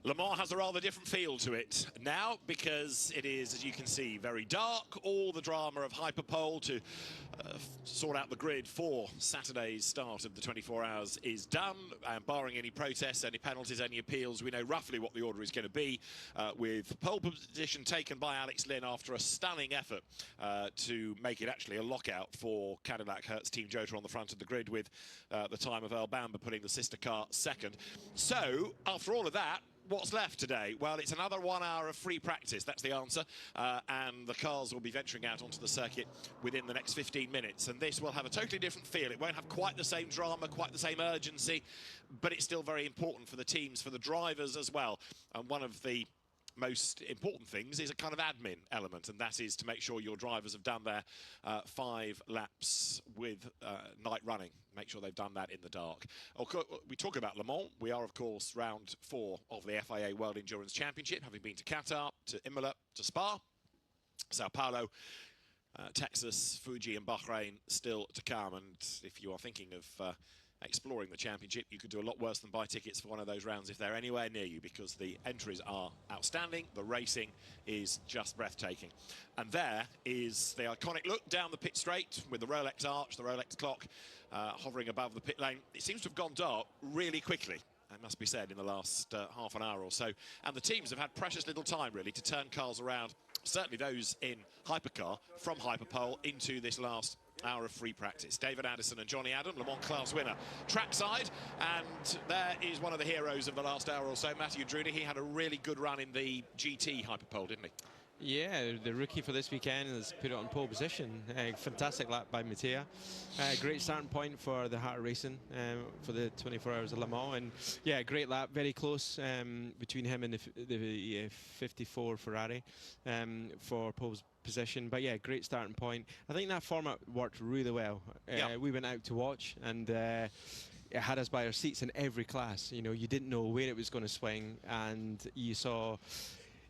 Le Mans has a rather different feel to it now because it is, as you can see, very dark. All the drama of Hyperpole to sort out the grid for Saturday's start of the 24 hours is done. And barring any protests, any penalties, any appeals, we know roughly what the order is going to be, with pole position taken by Alex Lynn after a stunning effort to make it actually a lockout for Cadillac Hertz Team Jota on the front of the grid, with the time of Earl Bamber putting the sister car second. So, after all of that, what's left today? Well, it's another 1 hour of free practice. That's the answer. And the cars will be venturing out onto the circuit within the next 15 minutes. And this will have a totally different feel. It won't have quite the same drama, quite the same urgency, but it's still very important for the teams, for the drivers as well. And one of the most important things is a kind of admin element, and that is to make sure your drivers have done their 5 laps with night running. Make sure they've done that in the dark. We talk about Le Mans. We are, of course, round 4 of the FIA World Endurance Championship, having been to Qatar, to Imola, to Spa, Sao Paulo, Texas, Fuji and Bahrain still to come. And if you are thinking of exploring the championship, you could do a lot worse than buy tickets for one of those rounds if they're anywhere near you, because the entries are outstanding, the racing is just breathtaking. And there is the iconic look down the pit straight with the Rolex arch, the Rolex clock hovering above the pit lane. It seems to have gone dark really quickly, it must be said, in the last half an hour or so. And the teams have had precious little time, really, to turn cars around, certainly those in Hypercar, from Hyperpole into this last hour of free practice. David Addison and Johnny Adam, Le Mans class winner, trackside, and there is one of the heroes of the last hour or so, Matthew Drudi. He had a really good run in the GT Hyperpole, didn't he? Yeah, the rookie for this weekend has put it on pole position. Fantastic lap by Mattia. Great starting point for the Heart of Racing for the 24 hours of Le Mans. And yeah, great lap, very close between him and the FP4 Ferrari for pole position. But yeah, great starting point. I think that format worked really well. We went out to watch, and it had us by our seats in every class. You know, you didn't know where it was going to swing, and you saw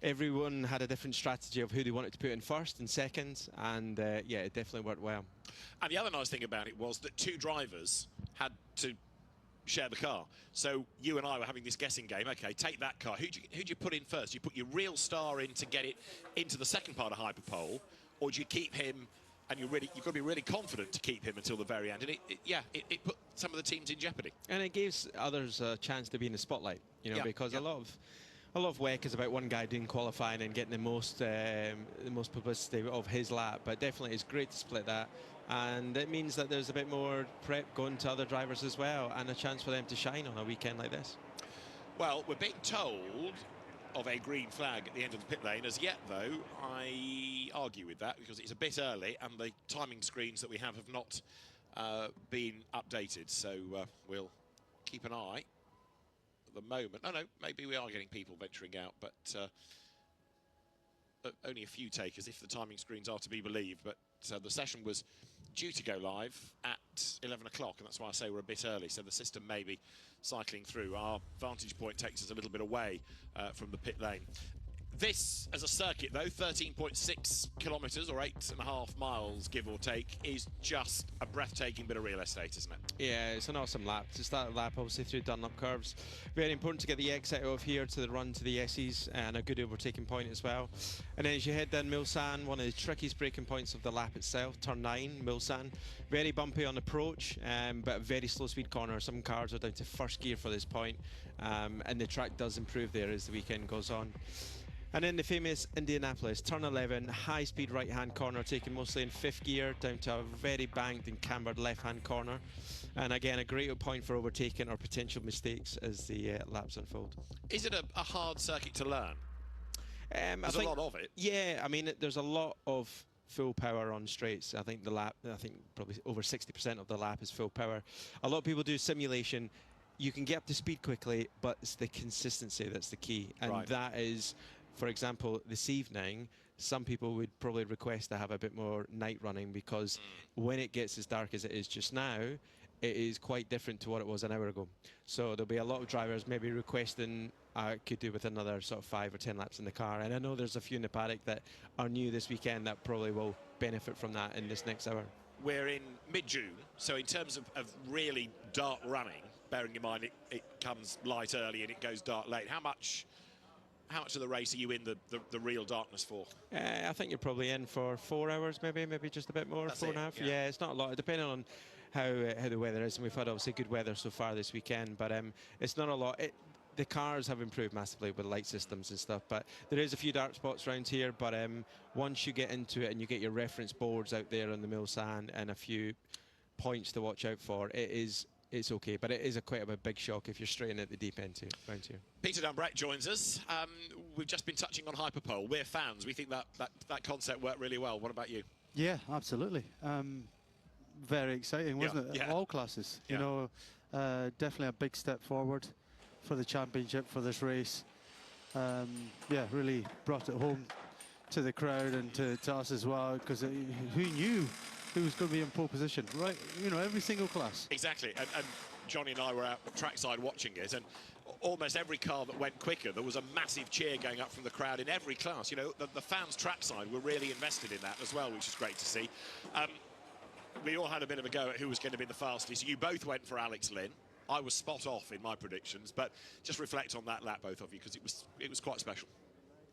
everyone had a different strategy of who they wanted to put in first and second, and yeah, it definitely worked well. And the other nice thing about it was that 2 drivers had to share the car. So you and I were having this guessing game. Okay, take that car. Who'd you put in first? You put your real star in to get it into the second part of Hyperpole, or do you keep him, and you've got to be really confident to keep him until the very end? And it put some of the teams in jeopardy. And it gives others a chance to be in the spotlight, you know, because a lot of WEC is about one guy doing qualifying and getting the most publicity of his lap, but definitely it's great to split that, and it means that there's a bit more prep going to other drivers as well, and a chance for them to shine on a weekend like this. Well, we're being told of a green flag at the end of the pit lane. As yet, though, I argue with that because it's a bit early and the timing screens that we have not been updated, so we'll keep an eye. The moment. No, maybe we are getting people venturing out, but only a few takers if the timing screens are to be believed. But the session was due to go live at 11 o'clock, and that's why I say we're a bit early, so the system may be cycling through. Our vantage point takes us a little bit away from the pit lane. This, as a circuit, though, 13.6 kilometres or 8.5 miles, give or take, is just a breathtaking bit of real estate, isn't it? Yeah, it's an awesome lap. To start the lap, obviously, through Dunlop curves. Very important to get the exit out of here to the run to the S's, and a good overtaking point as well. And then as you head down Mulsanne, one of the trickiest braking points of the lap itself, turn 9, Mulsanne. Very bumpy on approach, but a very slow speed corner. Some cars are down to first gear for this point, and the track does improve there as the weekend goes on. And then the famous Indianapolis, turn 11, high-speed right-hand corner, taken mostly in 5th gear, down to a very banged and cambered left-hand corner. And again, a great point for overtaking or potential mistakes as the laps unfold. Is it a hard circuit to learn? There's a lot of it. Yeah, I mean, there's a lot of full power on straights. I think probably over 60% of the lap is full power. A lot of people do simulation. You can get up to speed quickly, but it's the consistency that's the key. And that is, for example, this evening, some people would probably request to have a bit more night running, because when it gets as dark as it is just now, it is quite different to what it was an hour ago. So there'll be a lot of drivers maybe requesting could do with another sort of 5 or 10 laps in the car. And I know there's a few in the paddock that are new this weekend that probably will benefit from that in this next hour. We're in mid-June, so in terms of really dark running, bearing in mind it comes light early and it goes dark late, how much how much of the race are you in the real darkness for? I think you're probably in for 4 hours, maybe just a bit more, That's 4.5. it, Yeah, it's not a lot, depending on how the weather is, and we've had obviously good weather so far this weekend, but it's not a lot. The cars have improved massively with light systems and stuff, but there is a few dark spots around here. But once you get into it and you get your reference boards out there on the Mulsanne and a few points to watch out for, it's okay. But it is quite a big shock if you're straight in at the deep end around here. Peter Dunbrack joins us. We've just been touching on Hyperpole. We're fans. We think that concept worked really well. What about you? Yeah, absolutely. Very exciting, wasn't it? Yeah. All classes. Yeah. You know, definitely a big step forward for the championship, for this race. Yeah, really brought it home to the crowd and to us as well, because who knew who was going to be in pole position, right? You know, every single class. Exactly, and Johnny and I were out trackside watching it, and almost every car that went quicker, there was a massive cheer going up from the crowd in every class. You know, the fans trackside were really invested in that as well, which is great to see. We all had a bit of a go at who was going to be the fastest. You both went for Alex Lynn. I was spot off in my predictions, but just reflect on that lap, both of you, because it was quite special.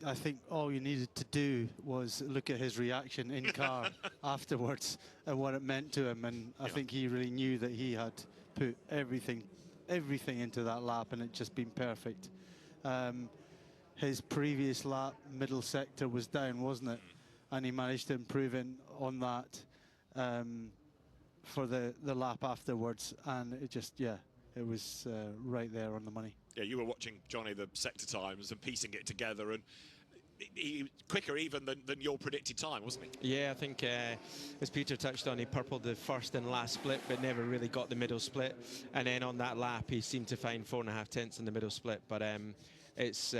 I think all you needed to do was look at his reaction in car afterwards and what it meant to him, and I think he really knew that he had put everything into that lap, and it just been perfect. His previous lap, middle sector was down, wasn't it? And he managed to improve on that for the lap afterwards, and it just, yeah, it was right there on the money. Yeah, you were watching, Johnny, the sector times and piecing it together, and he quicker even than your predicted time, wasn't he? Yeah, I think as Peter touched on, he purpled the first and last split, but never really got the middle split. And then on that lap, he seemed to find 4.5 tenths in the middle split. But it's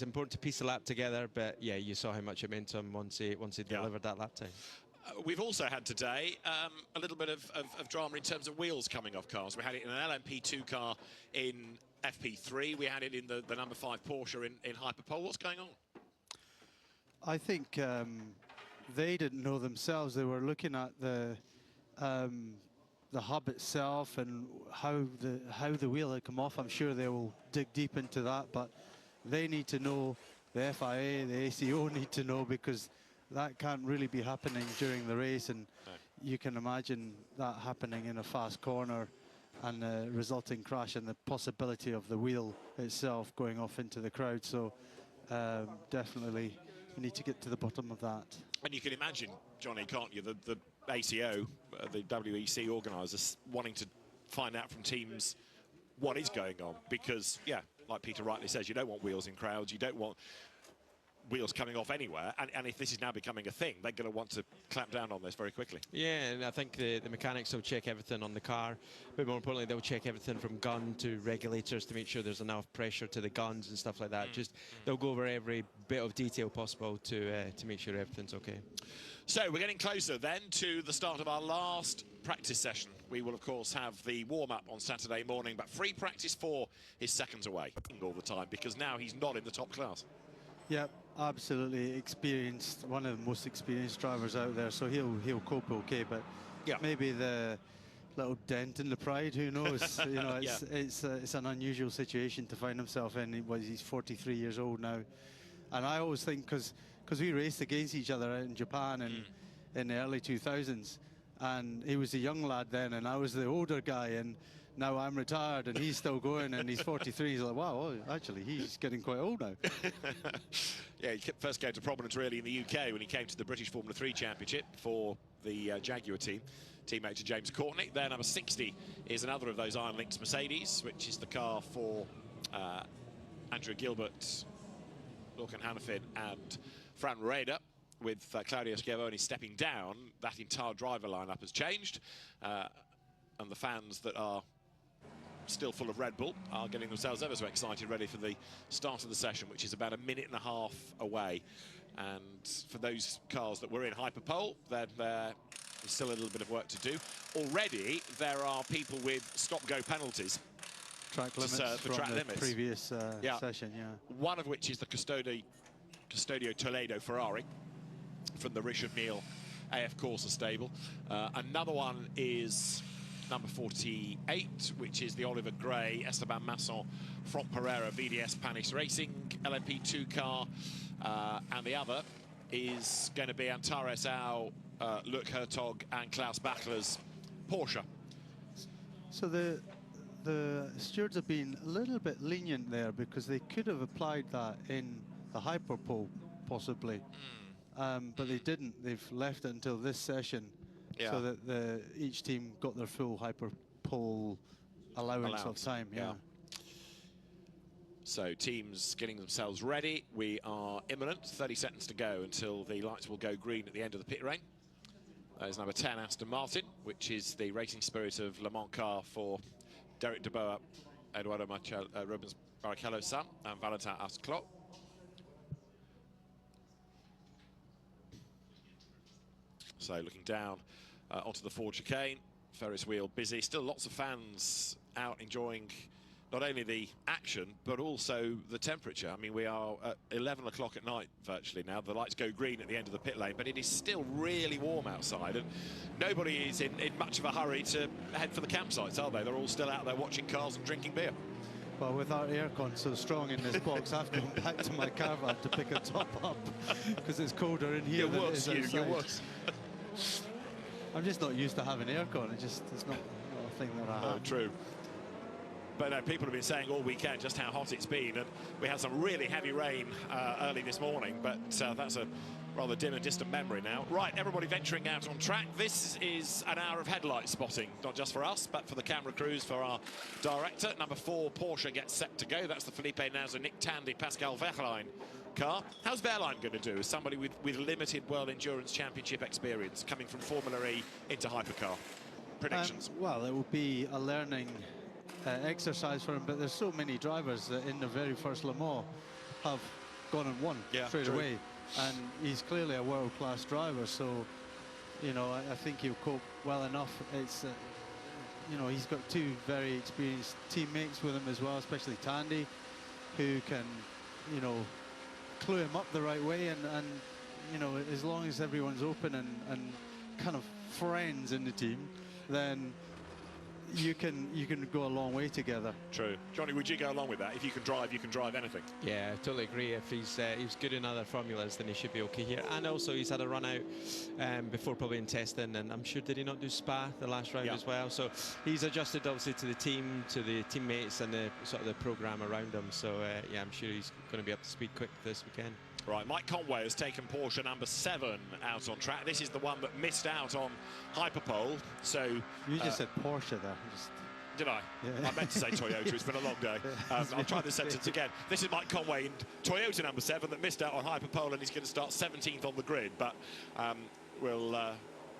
important to piece the lap together. But yeah, you saw how much it meant to him once he delivered that lap time. We've also had today a little bit of drama in terms of wheels coming off cars. We had it in an LMP2 car in FP3. We had it in the number 5 Porsche in Hyperpole. What's going on? I think they didn't know themselves. They were looking at the hub itself and how the wheel had come off. I'm sure they will dig deep into that, but they need to know. The FIA, the ACO need to know, because that can't really be happening during the race, and you can imagine that happening in a fast corner and a resulting crash and the possibility of the wheel itself going off into the crowd. So definitely we need to get to the bottom of that. And you can imagine, Johnny, can't you, the ACO, the WEC organisers, wanting to find out from teams what is going on, because, yeah, like Peter rightly says, you don't want wheels in crowds, you don't want wheels coming off anywhere, and if this is now becoming a thing, they're going to want to clamp down on this very quickly. Yeah, and I think the mechanics will check everything on the car, but more importantly, they'll check everything from gun to regulators to make sure there's enough pressure to the guns and stuff like that. They'll go over every bit of detail possible to make sure everything's okay. So we're getting closer then to the start of our last practice session. We will, of course, have the warm-up on Saturday morning, but free practice 4 is seconds away all the time, because now he's not in the top class. Yep, absolutely experienced, one of the most experienced drivers out there, so he'll cope okay, but maybe the little dent in the pride, who knows? You know, it's an unusual situation to find himself in. He's 43 years old now, and I always think, because we raced against each other in Japan in the early 2000s, and he was a young lad then, and I was the older guy, and now I'm retired and he's still going, and he's 43. He's like, wow, actually, he's getting quite old now. Yeah, he first came to prominence really in the UK when he came to the British Formula 3 Championship for the Jaguar team, teammate to James Courtney. Their number 60 is another of those Iron Lynx Mercedes, which is the car for Andrew Gilbert, Lorcan Hannafin and Fran Rueda. With Claudio Schiavone stepping down, that entire driver lineup has changed, and the fans that are still full of Red Bull are getting themselves ever so excited, ready for the start of the session, which is about a minute and a half away. And for those cars that were in Hyperpole, there's still a little bit of work to do. Already, there are people with stop-go penalties. Track limits for track limits. Previous session, yeah. One of which is the Custodio Toledo Ferrari from the Richard Mille AF Corsa stable. Another one is number 48, which is the Oliver Gray Esteban Masson from Pereira VDS Panis Racing. LMP2 car, and the other is going to be Antares Au, Luc Hertog and Klaus Bachler's Porsche. So the stewards have been a little bit lenient there because they could have applied that in the hyperpole, possibly. But they didn't. They've left it until this session so that each team got their full hyperpole allowance of time. Yeah. So teams getting themselves ready. We are imminent. 30 seconds to go until the lights will go green at the end of the pit lane. There's number 10, Aston Martin, which is the racing spirit of Le Mans car for Derek de Boer, Eduardo Rubens Barrichello's son, and Valentin Asclot. So looking down onto the Ford chicane, Ferris wheel busy. Still lots of fans out enjoying not only the action, but also the temperature. I mean, we are at 11 o'clock at night virtually now. The lights go green at the end of the pit lane, but it is still really warm outside, and nobody is in much of a hurry to head for the campsites, are they? They're all still out there watching cars and drinking beer. Well, with our aircon so strong in this box, I've gone back to my caravan to pick a top up because it's colder in here than it is outside. I'm just not used to having aircon. It's not a thing that I have. True. But people have been saying all weekend just how hot it's been, and we had some really heavy rain early this morning, but that's a rather dim and distant memory now. Right, everybody venturing out on track. This is an hour of headlight spotting, not just for us, but for the camera crews, for our director. Number 4, Porsche gets set to go. That's the Felipe Nasr, Nick Tandy, Pascal Wehrlein car. How's Wehrlein going to do as somebody with limited World Endurance Championship experience, coming from Formula E into hypercar? Predictions? Well, it will be a learning exercise for him, but there's so many drivers that in the very first Le Mans have gone and won straight away, and he's clearly a world-class driver, so you know, I think he'll cope well enough. It's you know, he's got 2 very experienced teammates with him as well, especially Tandy, who can, you know, clue him up the right way, and you know, as long as everyone's open and kind of friends in the team, then you can go a long way together. True. Johnny, would you go along with that? If you can drive anything. Yeah, I totally agree. If he's good in other formulas, then he should be okay here. And also, he's had a run out before, probably in testing, and I'm sure, did he not do Spa the last round as well? So he's adjusted obviously to the team, to the teammates, and the sort of the program around him. So yeah, I'm sure he's going to be up to speed quick this weekend. Right, Mike Conway has taken Porsche number 7 out on track. This is the one that missed out on hyperpole. So you just said Porsche there. Did I? Yeah. I meant to say Toyota. It's been a long day. I'll try the sentence again. This is Mike Conway in Toyota number 7 that missed out on hyperpole, and he's going to start 17th on the grid. But we'll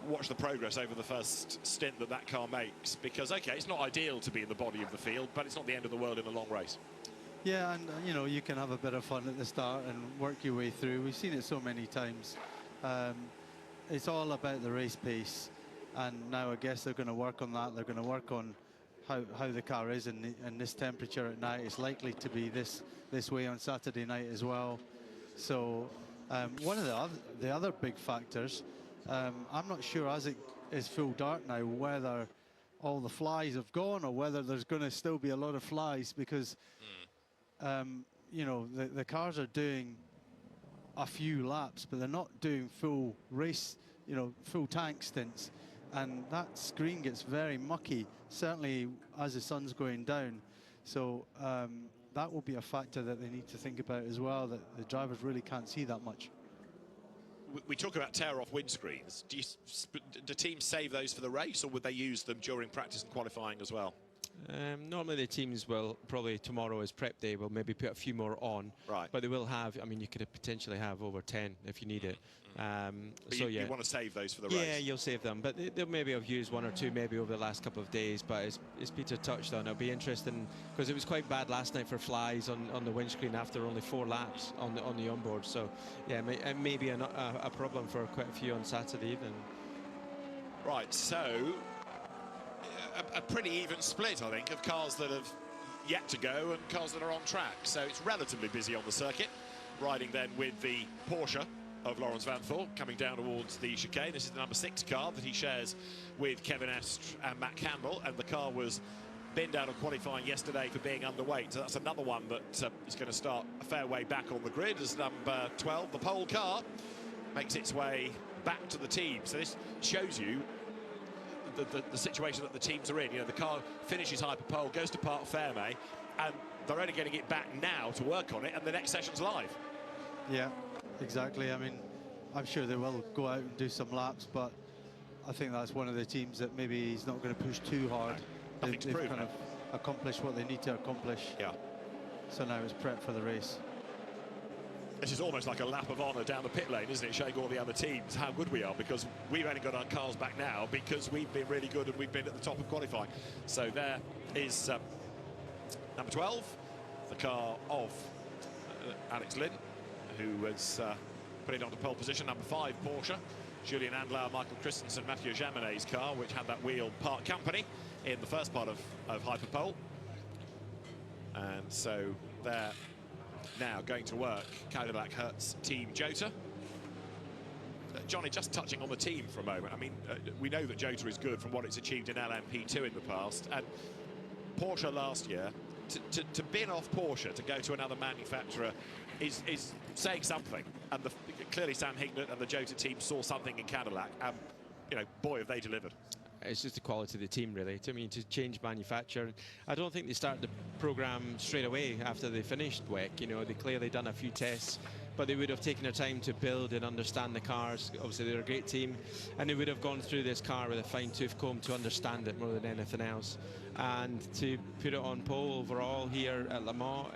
watch the progress over the first stint that car makes, because okay, it's not ideal to be in the body of the field, but it's not the end of the world in a long race. Yeah, and you know, you can have a bit of fun at the start and work your way through. We've seen it so many times. It's all about the race pace, and now I guess they're going to work on that. They're going to work on how the car is in this temperature at night. It's likely to be this way on Saturday night as well. So one of the other big factors, I'm not sure as it is full dark now whether all the flies have gone or whether there's going to still be a lot of flies, because you know, the cars are doing a few laps, but they're not doing full race, you know, full tank stints, and that screen gets very mucky, certainly as the sun's going down. So that will be a factor that they need to think about as well, that the drivers really can't see that much. We talk about tear-off windscreens. Do teams save those for the race, or would they use them during practice and qualifying as well? Normally the teams will probably, tomorrow is prep day, will maybe put a few more on. Right. But they will have, I mean, you could potentially have over 10 if you need it. So you want to save those for the race? Yeah, you'll save them. But they'll maybe have used 1 or 2 maybe over the last couple of days. But as Peter touched on, it'll be interesting, because it was quite bad last night for flies on the windscreen after only 4 laps on the onboard. So yeah, it may be a problem for quite a few on Saturday evening. Right, so a pretty even split, I think, of cars that have yet to go and cars that are on track. So it's relatively busy on the circuit. Riding then with the Porsche of Laurens Vanthoor coming down towards the chicane. This is the number 6 car that he shares with Kevin Estre and Matt Campbell, and the car was binned out of qualifying yesterday for being underweight. So that's another one that is going to start a fair way back on the grid as number 12, the pole car, makes its way back to the team. So this shows you the situation that the teams are in. You know, the car finishes hyperpole, goes to Parc Fermé, and they're only getting it back now to work on it, and the next session's live. Yeah, exactly. I mean, I'm sure they will go out and do some laps, but I think that's one of the teams that maybe he's not going to push too hard. No, They've kind of accomplished what they need to accomplish. Yeah. So now it's prep for the race. This is almost like a lap of honour down the pit lane, isn't it? Showing all the other teams how good we are, because we've only got our cars back now because we've been really good and we've been at the top of qualifying. So there is number 12, the car of Alex Lynn, who has put it onto pole position. Number 5, Porsche, Julian Andlauer, Michael Christensen, Mathieu Jaminet's car, which had that wheel part company in the first part of hyperpole. And so they're now going to work Cadillac Hertz Team Jota. Johnny, just touching on the team for a moment. I mean, we know that Jota is good from what it's achieved in LMP2 in the past, and Porsche last year, to bin off Porsche to go to another manufacturer is saying something. And clearly Sam Hignett and the Jota team saw something in Cadillac, and you know, boy, have they delivered. It's just the quality of the team, really. I mean, to change manufacturer, I don't think they started the program straight away after they finished WEC. You know, they clearly done a few tests, but they would have taken their time to build and understand the cars. Obviously, they're a great team, and they would have gone through this car with a fine-tooth comb to understand it more than anything else. And to put it on pole overall here at Le Mans,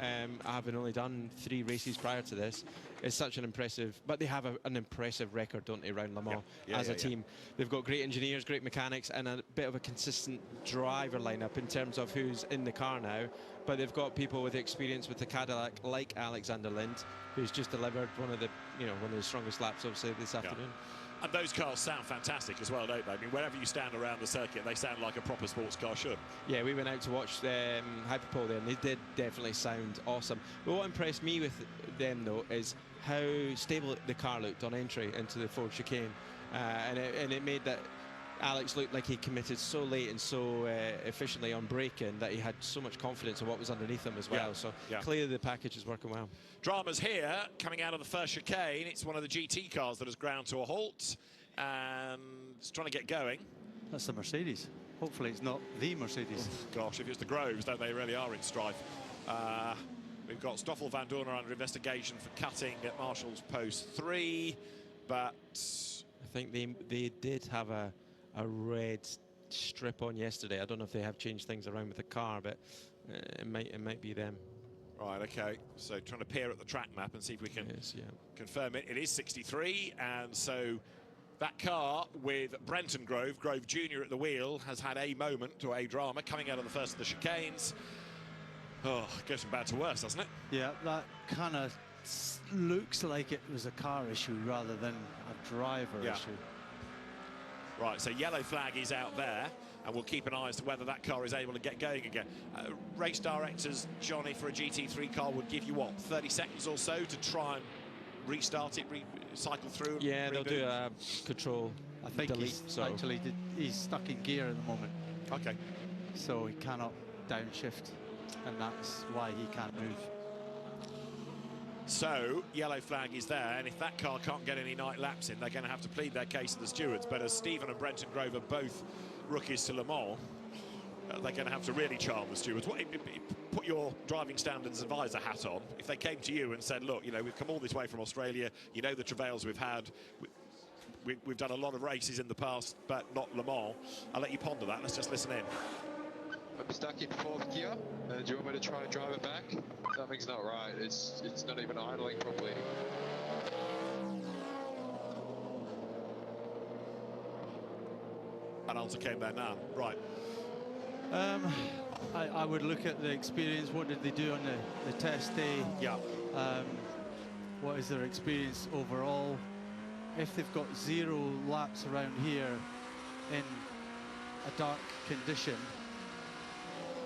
having only done 3 races prior to this, is such an impressive. But they have an impressive record, don't they, around Le Mans as a team. They've got great engineers, great mechanics, and a bit of a consistent driver lineup in terms of who's in the car now. But they've got people with experience with the Cadillac, like Alexander Lind, who's just delivered one of the strongest laps, obviously, this afternoon. And those cars sound fantastic as well, don't they? I mean, wherever you stand around the circuit, they sound like a proper sports car should. Yeah, we went out to watch hyperpole there, and they did definitely sound awesome. But what impressed me with them, though, is how stable the car looked on entry into the Ford chicane, and it made that Alex looked like he committed so late and so efficiently on braking that he had so much confidence in what was underneath him as well. So clearly the package is working well. Dramas here, coming out of the first chicane. It's one of the GT cars that has ground to a halt and it's trying to get going. That's the Mercedes. Hopefully it's not the Mercedes. Oh, gosh, if it's the Groves, then they really are in strife. We've got Stoffel Van Dorner under investigation for cutting at Marshall's post 3, but I think they did have a red strip on yesterday. I don't know if they have changed things around with the car, but it might be them. Right, okay. So trying to peer at the track map and see if we can confirm it. It is 63, and so that car with Brenton Grove Jr. at the wheel, has had a moment or a drama coming out of the first of the chicanes. Oh, it goes from bad to worse, doesn't it? Yeah, that kind of looks like it was a car issue rather than a driver issue. Right, so yellow flag is out there, and we'll keep an eye as to whether that car is able to get going again. Race directors, Johnny, for a GT3 car would give you, what, 30 seconds or so to try and restart it, cycle through? Yeah, they'll do a control. I think delete, he's stuck in gear at the moment. Okay. So he cannot downshift, and that's why he can't move. So, yellow flag is there, and if that car can't get any night laps in, they're going to have to plead their case to the stewards. But as Stephen and Brenton Grove are both rookies to Le Mans, they're going to have to really charm the stewards. Put your driving standards advisor hat on. If they came to you and said, look, you know, we've come all this way from Australia, you know the travails we've had, we've done a lot of races in the past, but not Le Mans, I'll let you ponder that. Let's just listen in. I'm stuck in 4th gear. Do you want me to try and drive it back? Something's not right. It's not even idling properly. An answer came there now. Right. I would look at the experience. What did they do on the test day? Yeah. What is their experience overall? If they've got 0 laps around here in a dark condition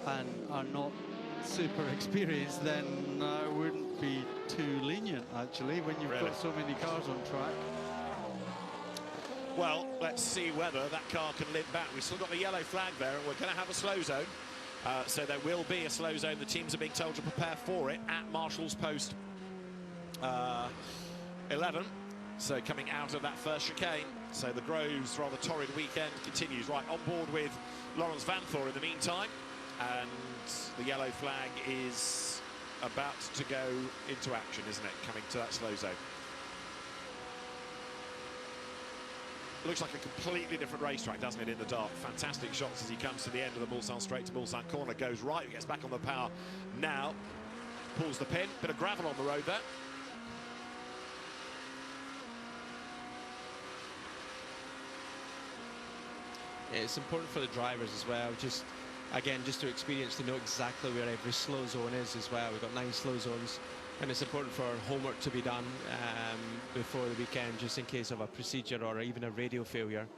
and are not super experienced, then I wouldn't be too lenient, actually, when you've got so many cars on track. Well, let's see whether that car can limp back. We've still got the yellow flag there, and we're going to have a slow zone. So there will be a slow zone. The teams are being told to prepare for it at Marshall's post 11. So coming out of that first chicane. So the Groves rather torrid weekend continues. Right, on board with Lawrence Vanthor in the meantime. And the yellow flag is about to go into action, isn't it? Coming to that slow zone. Looks like a completely different racetrack, doesn't it, in the dark? Fantastic shots as he comes to the end of the Mulsanne straight to Mulsanne corner. Goes right, gets back on the power now. Pulls the pin, bit of gravel on the road there. Yeah, it's important for the drivers as well, just again, just to experience, to know exactly where every slow zone is as well. We've got 9 slow zones, and it's important for homework to be done before the weekend, just in case of a procedure or even a radio failure,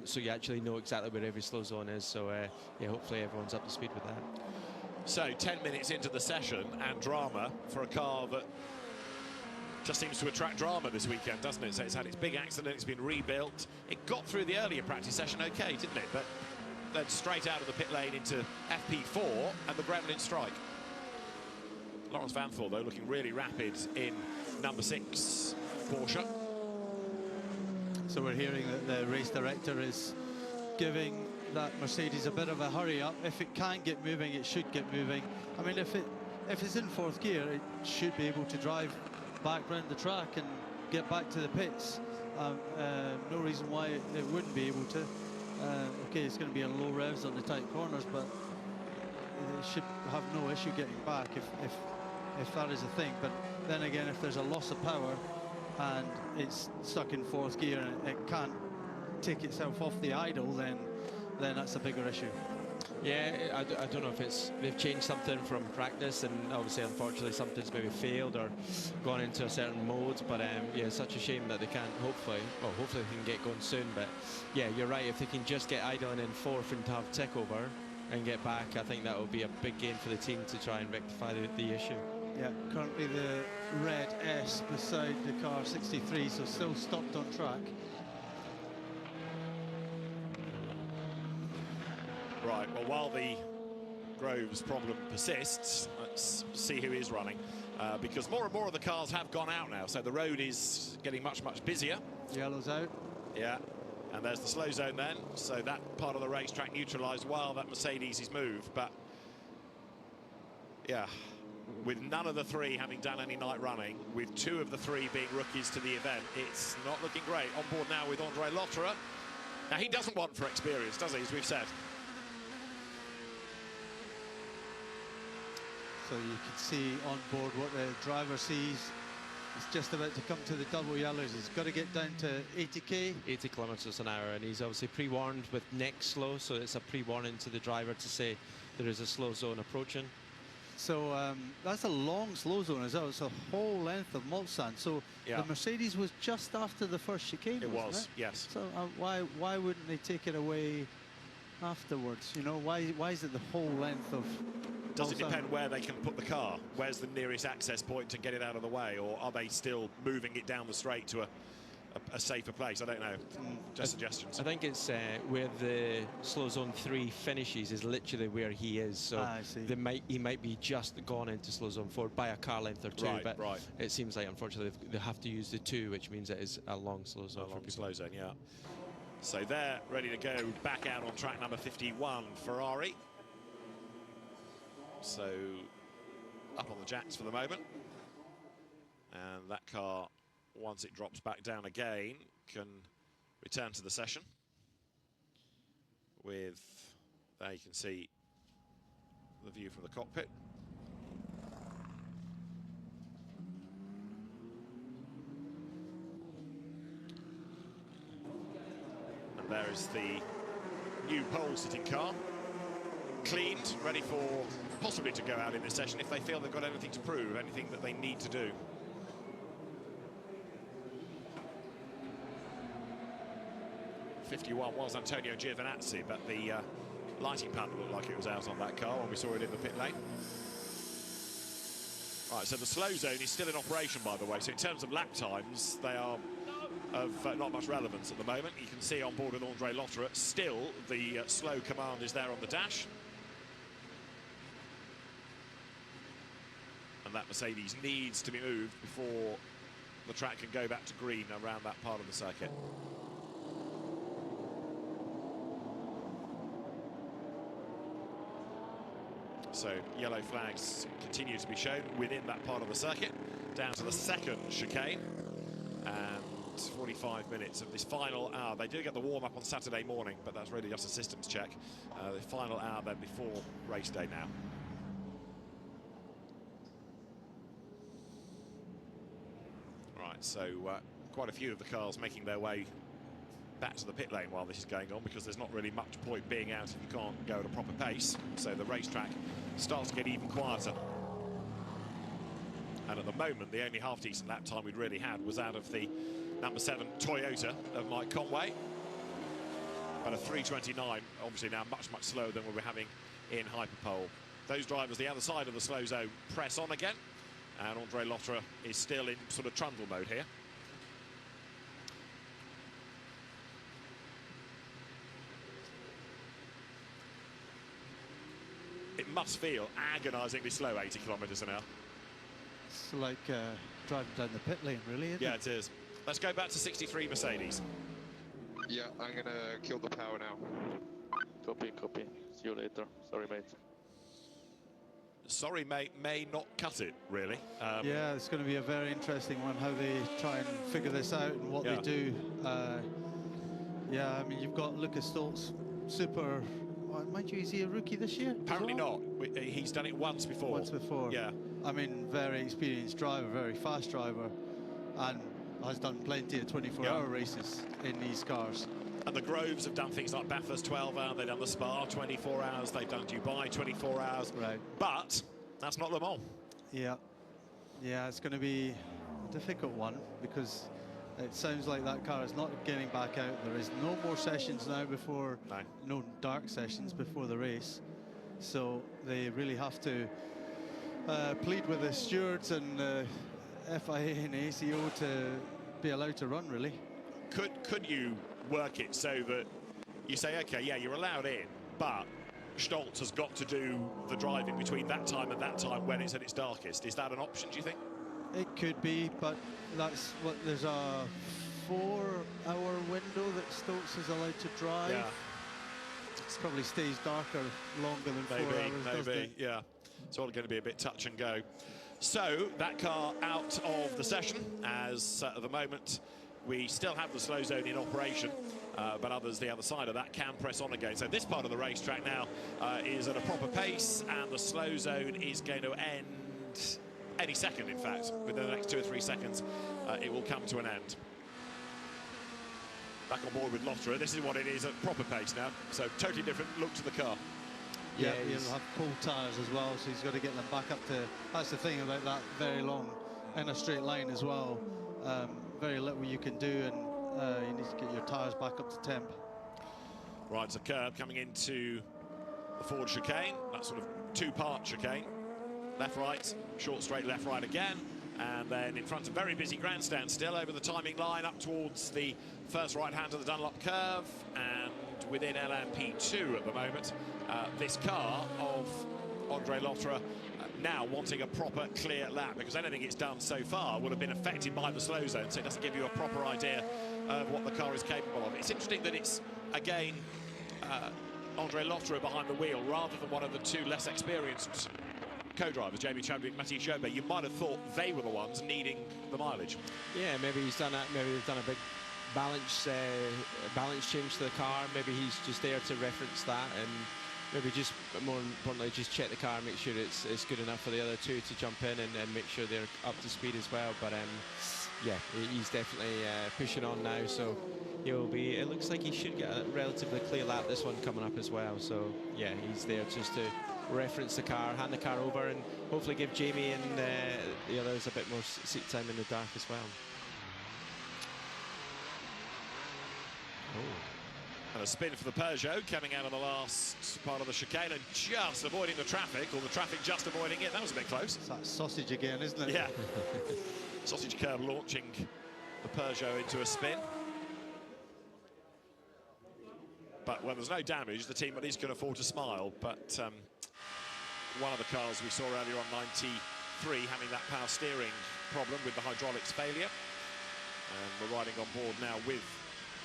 so you actually know exactly where every slow zone is. So yeah, hopefully everyone's up to speed with that. So 10 minutes into the session, and drama for a car that just seems to attract drama this weekend, doesn't it? So it's had its big accident, it's been rebuilt. It got through the earlier practice session okay, didn't it? But then straight out of the pit lane into FP4 and the Gremlin strike. Lawrence Vanthor, though, looking really rapid in number 6 Porsche. So we're hearing that the race director is giving that Mercedes a bit of a hurry up. If it can't get moving, it should get moving. I mean, if it's in 4th gear, it should be able to drive back round the track and get back to the pits. No reason why it wouldn't be able to. Okay, it's going to be on low revs on the tight corners, but it should have no issue getting back if that is a thing. But then again, if there's a loss of power and it's stuck in 4th gear and it can't take itself off the idle, then that's a bigger issue. Yeah, I don't know if they've changed something from practice, and obviously, unfortunately, something's maybe failed or gone into a certain mode. But yeah, it's such a shame that they can't. Hopefully they can get going soon. But yeah, you're right. If they can just get idling in 4th and have tick over and get back, I think that will be a big gain for the team to try and rectify the issue. Yeah, currently the red S beside the car 63, so still stopped on track. Right, well, while the Groves problem persists, let's see who is running. Because more and more of the cars have gone out now, so the road is getting much, much busier. Yellow's out. Yeah, and there's the slow zone then, so that part of the racetrack neutralised while that Mercedes is moved. But, yeah, with none of the 3 having done any night running, with 2 of the 3 being rookies to the event, it's not looking great. On board now with Andre Lotterer. Now, he doesn't want for experience, does he, as we've said? So you can see on board what the driver sees. He's just about to come to the double yellows. He's got to get down to 80k. 80 kilometers an hour, and he's obviously pre-warned with next slow, so it's a pre-warning to the driver to say there is a slow zone approaching. So that's a long slow zone as well. It's a whole length of Mulsanne. So yeah, the Mercedes was just after the first chicane. It was, it? yes. So why wouldn't they take it away afterwards? You know, why is it the whole length of Does it depend where they can put the car? Where's the nearest access point to get it out of the way? Or are they still moving it down the straight to a safer place? I don't know. Just suggestions. I think it's where the slow zone 3 finishes is literally where he is. So I see. he might be just gone into slow zone 4 by a car length or 2. Right, but right. It seems like, unfortunately, they have to use the 2, which means it is a long slow zone. A long slow zone, yeah. So they're ready to go back out on track number 51, Ferrari. So up on the jacks for the moment. And that car, once it drops back down again, can return to the session with, there you can see the view from the cockpit. And there is the new pole-sitting car, cleaned, ready for possibly to go out in this session if they feel they've got anything to prove, anything that they need to do. '51 was Antonio Giovinazzi, but the lighting panel looked like it was out on that car when we saw it in the pit lane. Right, so the slow zone is still in operation, by the way, so in terms of lap times, they are of not much relevance at the moment. You can see on board with Andre Lotterer, still the slow command is there on the dash. and that Mercedes needs to be moved before the track can go back to green around that part of the circuit. So yellow flags continue to be shown within that part of the circuit, down to the second chicane, and 45 minutes of this final hour. They do get the warm-up on Saturday morning, but that's really just a systems check. The final hour then before race day now. Right, so quite a few of the cars making their way back to the pit lane while this is going on, because there's not really much point being out if you can't go at a proper pace. So the racetrack starts to get even quieter. And at the moment, the only half-decent lap time we'd really had was out of the number 7 Toyota of Mike Conway. But a 3:29, obviously now much, much slower than we were having in Hyperpole. Those drivers, the other side of the slow zone, press on again. And Andre Lotterer is still in sort of trundle mode here. It must feel agonisingly slow, 80 kilometres an hour. It's like driving down the pit lane, really, isn't Yeah, it? it is. Let's go back to 63 Mercedes. Yeah, I'm gonna kill the power now. Copy, copy. See you later. Sorry, mate. Sorry, mate, may not cut it, really. Yeah, it's going to be a very interesting one, how they try and figure this out and what they do. Yeah, I mean, you've got Lucas Stoltz, super... Mind you, is he a rookie this year? Apparently not. He's done it once before. Once before. Yeah. I mean, very experienced driver, very fast driver, and has done plenty of 24-hour races in these cars. And the Groves have done things like Bathurst 12 hours, they've done the Spa 24 hours, they've done Dubai 24 hours. Right. But that's not Le Mans. Yeah. Yeah, it's going to be a difficult one, because it sounds like that car is not getting back out. There is no more sessions now before, no dark sessions before the race. So they really have to plead with the stewards and FIA and ACO to be allowed to run, really. Could you work it so that you say, okay, yeah, you're allowed in, but Stoltz has got to do the driving between that time and that time when it's at its darkest? Is that an option, do you think? It could be, but that's what, there's a 4-hour window that Stoltz is allowed to drive. Yeah. It probably stays darker longer than 4 hours, doesn't it? Yeah. It's all going to be a bit touch and go. So that car out of the session, as at the moment we still have the slow zone in operation, but others the other side of that can press on again. So this part of the racetrack now is at a proper pace, and the slow zone is going to end any second, in fact. Within the next 2 or 3 seconds, it will come to an end. Back on board with Lotterer. This is what it is at proper pace now. So totally different look to the car. Yeah, he'll have cold tyres as well, so he's got to get them back up to... That's the thing about that very long in a straight line as well. Very little you can do, and you need to get your tyres back up to temp. Right, it's a curb coming into the forward chicane. That sort of 2-part chicane. Left, right, short, straight, left, right again. And then in front of very busy grandstand still over the timing line up towards the first right hand of the Dunlop curve, and within LMP2 at the moment. This car of Andre Lotterer now wanting a proper clear lap, because anything it's done so far will have been affected by the slow zone, so it doesn't give you a proper idea of what the car is capable of. It's interesting that it's, again, Andre Lotterer behind the wheel rather than one of the 2 less experienced co-drivers, Jamie Chadwick, Mathieu Chauvet. You might have thought they were the ones needing the mileage. Yeah, maybe he's done that. Maybe they've done a big balance change to the car. Maybe he's just there to reference that, and maybe just more importantly, just check the car and make sure it's good enough for the other 2 to jump in and make sure they're up to speed as well. But yeah, he's definitely pushing on now. So he'll be. It looks like he should get a relatively clear lap this one coming up as well. So yeah, he's there just to reference the car, hand the car over, and hopefully give Jamie and the others a bit more seat time in the dark as well. And a spin for the Peugeot coming out of the last part of the chicane and just avoiding the traffic, or the traffic just avoiding it. That was a bit close. It's that sausage again, isn't it? Yeah. Sausage curve launching the Peugeot into a spin. But when there's no damage, the team at least can afford to smile. But one of the cars we saw earlier on, 93 having that power steering problem with the hydraulics failure. And we're riding on board now with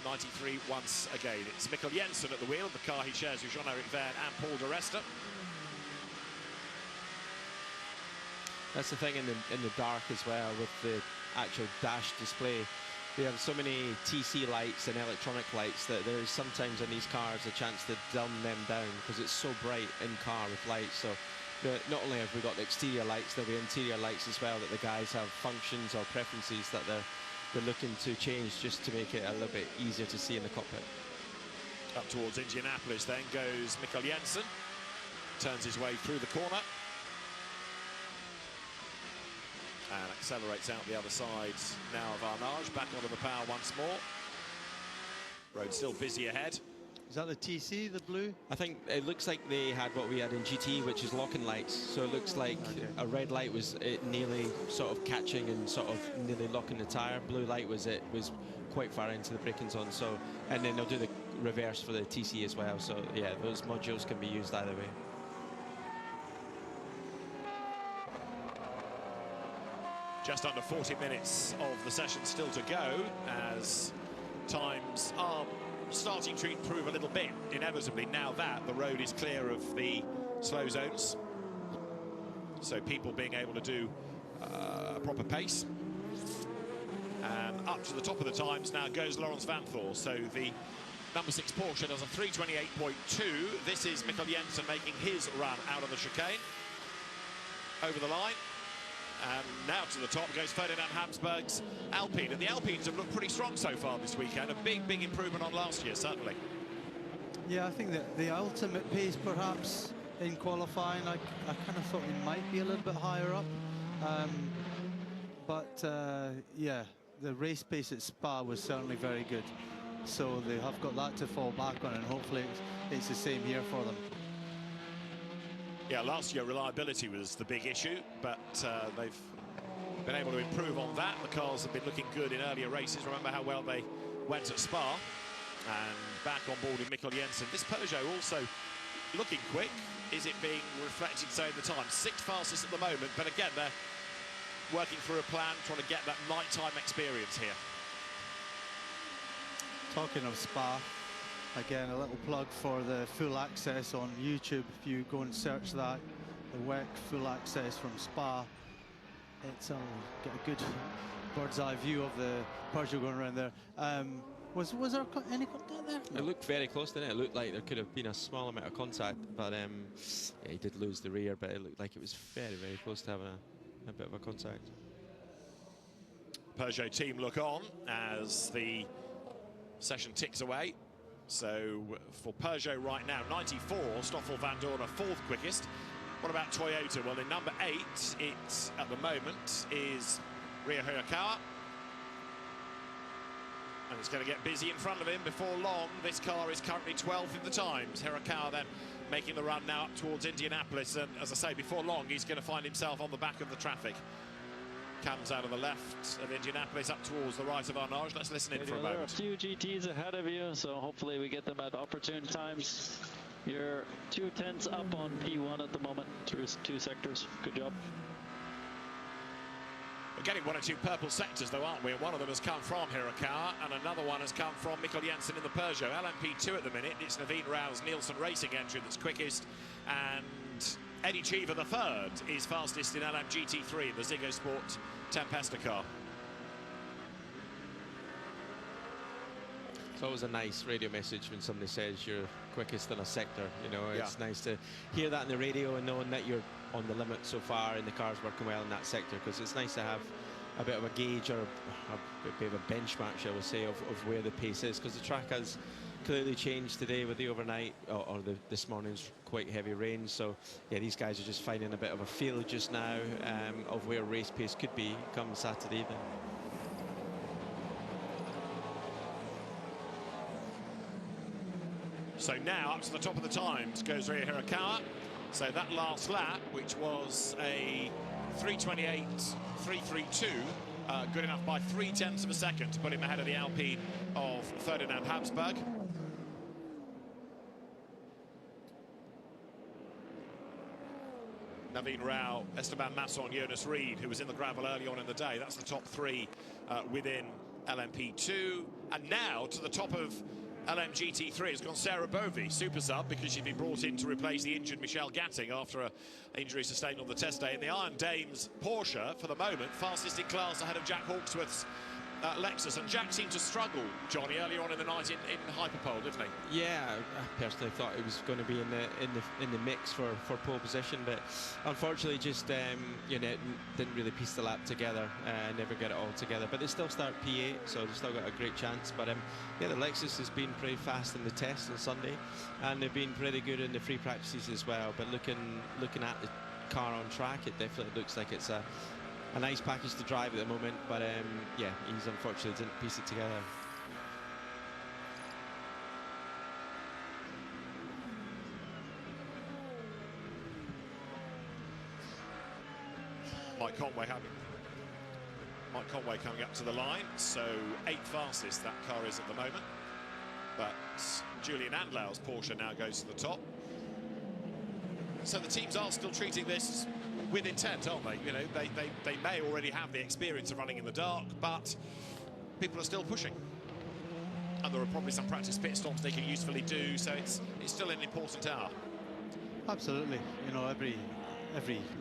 93 once again. It's Mikkel Jensen at the wheel, the car he shares with Jean-Eric Verne and Paul de Resta. That's the thing in the dark as well with the actual dash display. We have so many TC lights and electronic lights that there is sometimes on these cars a chance to dumb them down because it's so bright in car with lights. So not only have we got the exterior lights, there'll be interior lights as well that the guys have functions or preferences that they're looking to change just to make it a little bit easier to see in the cockpit. Up towards Indianapolis then goes Mikkel Jensen. Turns his way through the corner. And accelerates out the other side now of Arnage, back onto the power once more. Road still busy ahead. Is that the TC, the blue? I think it looks like they had what we had in GT, which is locking lights. So it looks like a red light was it nearly sort of catching and sort of nearly locking the tyre. Blue light was quite far into the braking zone. So, and then they'll do the reverse for the TC as well. So yeah, those modules can be used either way. Just under 40 minutes of the session still to go, as times are starting to improve a little bit, inevitably, now that the road is clear of the slow zones. So people being able to do a proper pace. And up to the top of the times now goes Laurens Vanthoor. So the number 6 Porsche does a 3:28.2. This is Mikkel Jensen making his run out of the chicane. Over the line. And now to the top goes Ferdinand Habsburg's Alpine. And the Alpines have looked pretty strong so far this weekend. A big improvement on last year, certainly. Yeah, I think that the ultimate pace, perhaps, in qualifying, I kind of thought we might be a little bit higher up. Yeah, the race pace at Spa was certainly very good. So they have got that to fall back on, and hopefully it's the same here for them. Yeah, last year reliability was the big issue, but they've been able to improve on that. The cars have been looking good in earlier races. Remember how well they went at Spa. And back on board with Mikkel Jensen. This Peugeot also looking quick. Is it being reflected so in the time? 6th fastest at the moment, but again, they're working through a plan, trying to get that nighttime experience here. Talking of Spa, again, a little plug for the full access on YouTube. If you go and search that, the WEC full access from Spa, it's get a good bird's eye view of the Peugeot going around there. Was there any contact there? No. It looked very close, didn't it? It looked like there could have been a small amount of contact, but yeah, he did lose the rear, but it looked like it was very close to having a bit of a contact. Peugeot team look on as the session ticks away. So for Peugeot right now, 94, Stoffel Vandoorne 4th quickest. What about Toyota? Well, in number 8, it at the moment is Rio Hirakawa. And it's going to get busy in front of him before long. This car is currently 12th in the times. Hirakawa then making the run now up towards Indianapolis. And as I say, before long, he's going to find himself on the back of the traffic. Comes out of the left of Indianapolis up towards the right of Arnage. Let's listen in for a moment. There are a few GTs ahead of you, so hopefully we get them at opportune times. You're 2/10 up on P1 at the moment through 2 sectors. Good job. We're getting 1 or 2 purple sectors though, aren't we? One of them has come from Hirakawa and another one has come from Mikkel Jensen in the Peugeot. LMP2 at the minute. It's Naveen Rao's Nielsen Racing entry that's quickest, and Eddie Cheever the third is fastest in LMGT3, the Ziggo Sport Tempesta car. It's always a nice radio message when somebody says you're quickest in a sector. You know, it's nice to hear that in the radio and knowing that you're on the limit so far and the car's working well in that sector, because it's nice to have a bit of a gauge or a bit of a benchmark, shall we say, of where the pace is, because the track has clearly changed today with the overnight or this morning's quite heavy rain. So yeah, these guys are just finding a bit of a feel just now of where race pace could be come Saturday evening. So now up to the top of the times goes Rio Hirakawa. So that last lap, which was a 3:28.332, good enough by 0.3 of a second to put him ahead of the Alpine of Ferdinand Habsburg. Naveen Rao, Esteban Masson, Jonas Reed, who was in the gravel early on in the day. That's the top three within LMP2. And now to the top of LMGT3 has gone Sarah Bovey, super sub, because she'd been brought in to replace the injured Michelle Gatting after an injury sustained on the test day. And the Iron Dames Porsche, for the moment, fastest in class ahead of Jack Hawksworth's Lexus. And Jack seemed to struggle, Johnny, earlier on in the night in hyperpole, didn't he? Yeah, I personally thought he was going to be in the mix for pole position, but unfortunately just you know, didn't really piece the lap together, never get it all together. But they still start P8, so they've still got a great chance. But yeah, the Lexus has been pretty fast in the test on Sunday, and they've been pretty good in the free practices as well. But looking at the car on track, it definitely looks like it's a nice package to drive at the moment, but yeah, he's unfortunately didn't piece it together. Mike Conway coming up to the line, so 8th fastest that car is at the moment. But Julian Andlau's Porsche now goes to the top. So the teams are still treating this with intent, aren't they? You know, they may already have the experience of running in the dark, but people are still pushing. And there are probably some practice pit stops they can usefully do, so it's still an important hour. Absolutely. You know, every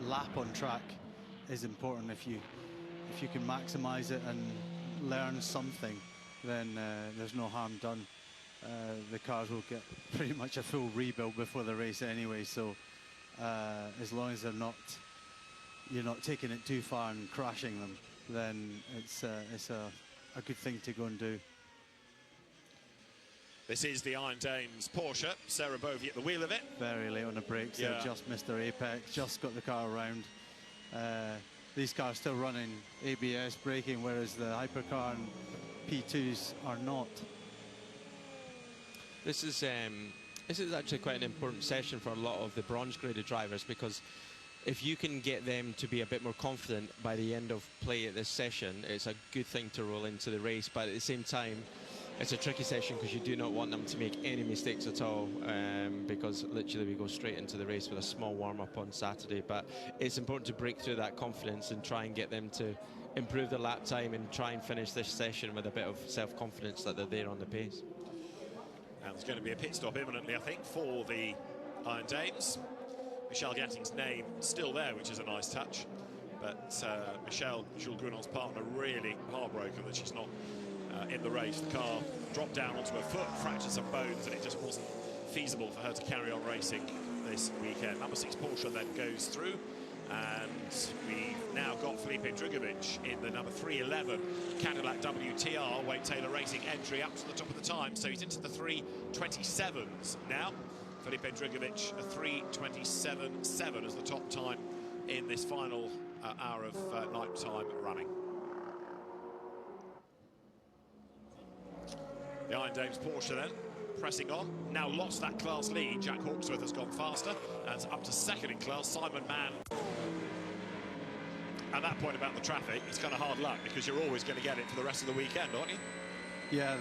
lap on track is important. If you can maximise it and learn something, then there's no harm done. The cars will get pretty much a full rebuild before the race anyway, so as long as you're not taking it too far and crashing them, then it's a good thing to go and do. This is the Iron Dames Porsche. Sarah Bovey at the wheel of it. Very late on the brakes. Yeah. They've just missed their apex, just got the car around. These cars still running ABS braking, whereas the hypercar and P2s are not. This is actually quite an important session for a lot of the bronze graded drivers, because if you can get them to be a bit more confident by the end of play at this session, it's a good thing to roll into the race. But at the same time, it's a tricky session because you do not want them to make any mistakes at all, because literally we go straight into the race with a small warm-up on Saturday. But it's important to break through that confidence and try and get them to improve their lap time and try and finish this session with a bit of self-confidence that they're there on the pace. And there's going to be a pit stop imminently, I think, for the Iron Dames. Michelle Gatting's name still there, which is a nice touch. But Michelle, Jules Gounod's partner, really heartbroken that she's not in the race. The car dropped down onto her foot, fractured some bones, and it just wasn't feasible for her to carry on racing this weekend. Number 6 Porsche then goes through, and we've now got Felipe Drugovich in the number 311 Cadillac WTR Wade Taylor Racing entry up to the top of the time, so he's into the 3:27s now. Felipe Drugovich, a 3:27.7 as the top time in this final hour of night time running. The Iron Dames Porsche then pressing on, now lost that class lead. Jack Hawksworth has gone faster, and it's up to second in class, Simon Mann. At that point about the traffic, it's kind of hard luck, because you're always going to get it for the rest of the weekend, aren't you? Yeah,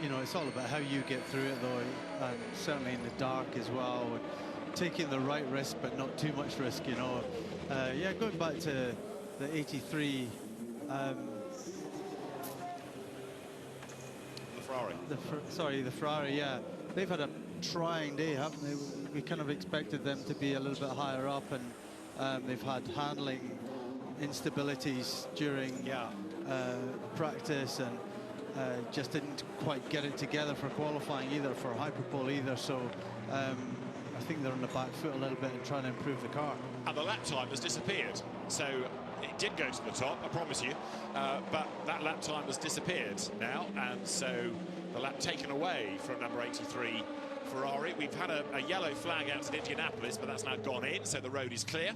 you know, it's all about how you get through it, though, and certainly in the dark as well, and taking the right risk but not too much risk, you know. Yeah, going back to the 83, the Ferrari, yeah, they've had a trying day, haven't they? We kind of expected them to be a little bit higher up, and they've had handling instabilities during practice, and just didn't quite get it together for qualifying either, for hyperpole either. So I think they're on the back foot a little bit and trying to improve the car. And the lap time has disappeared. So it did go to the top, I promise you, but that lap time has disappeared now, and so the lap taken away from number 83 Ferrari. We've had a yellow flag out at Indianapolis, but that's now gone in, so the road is clear.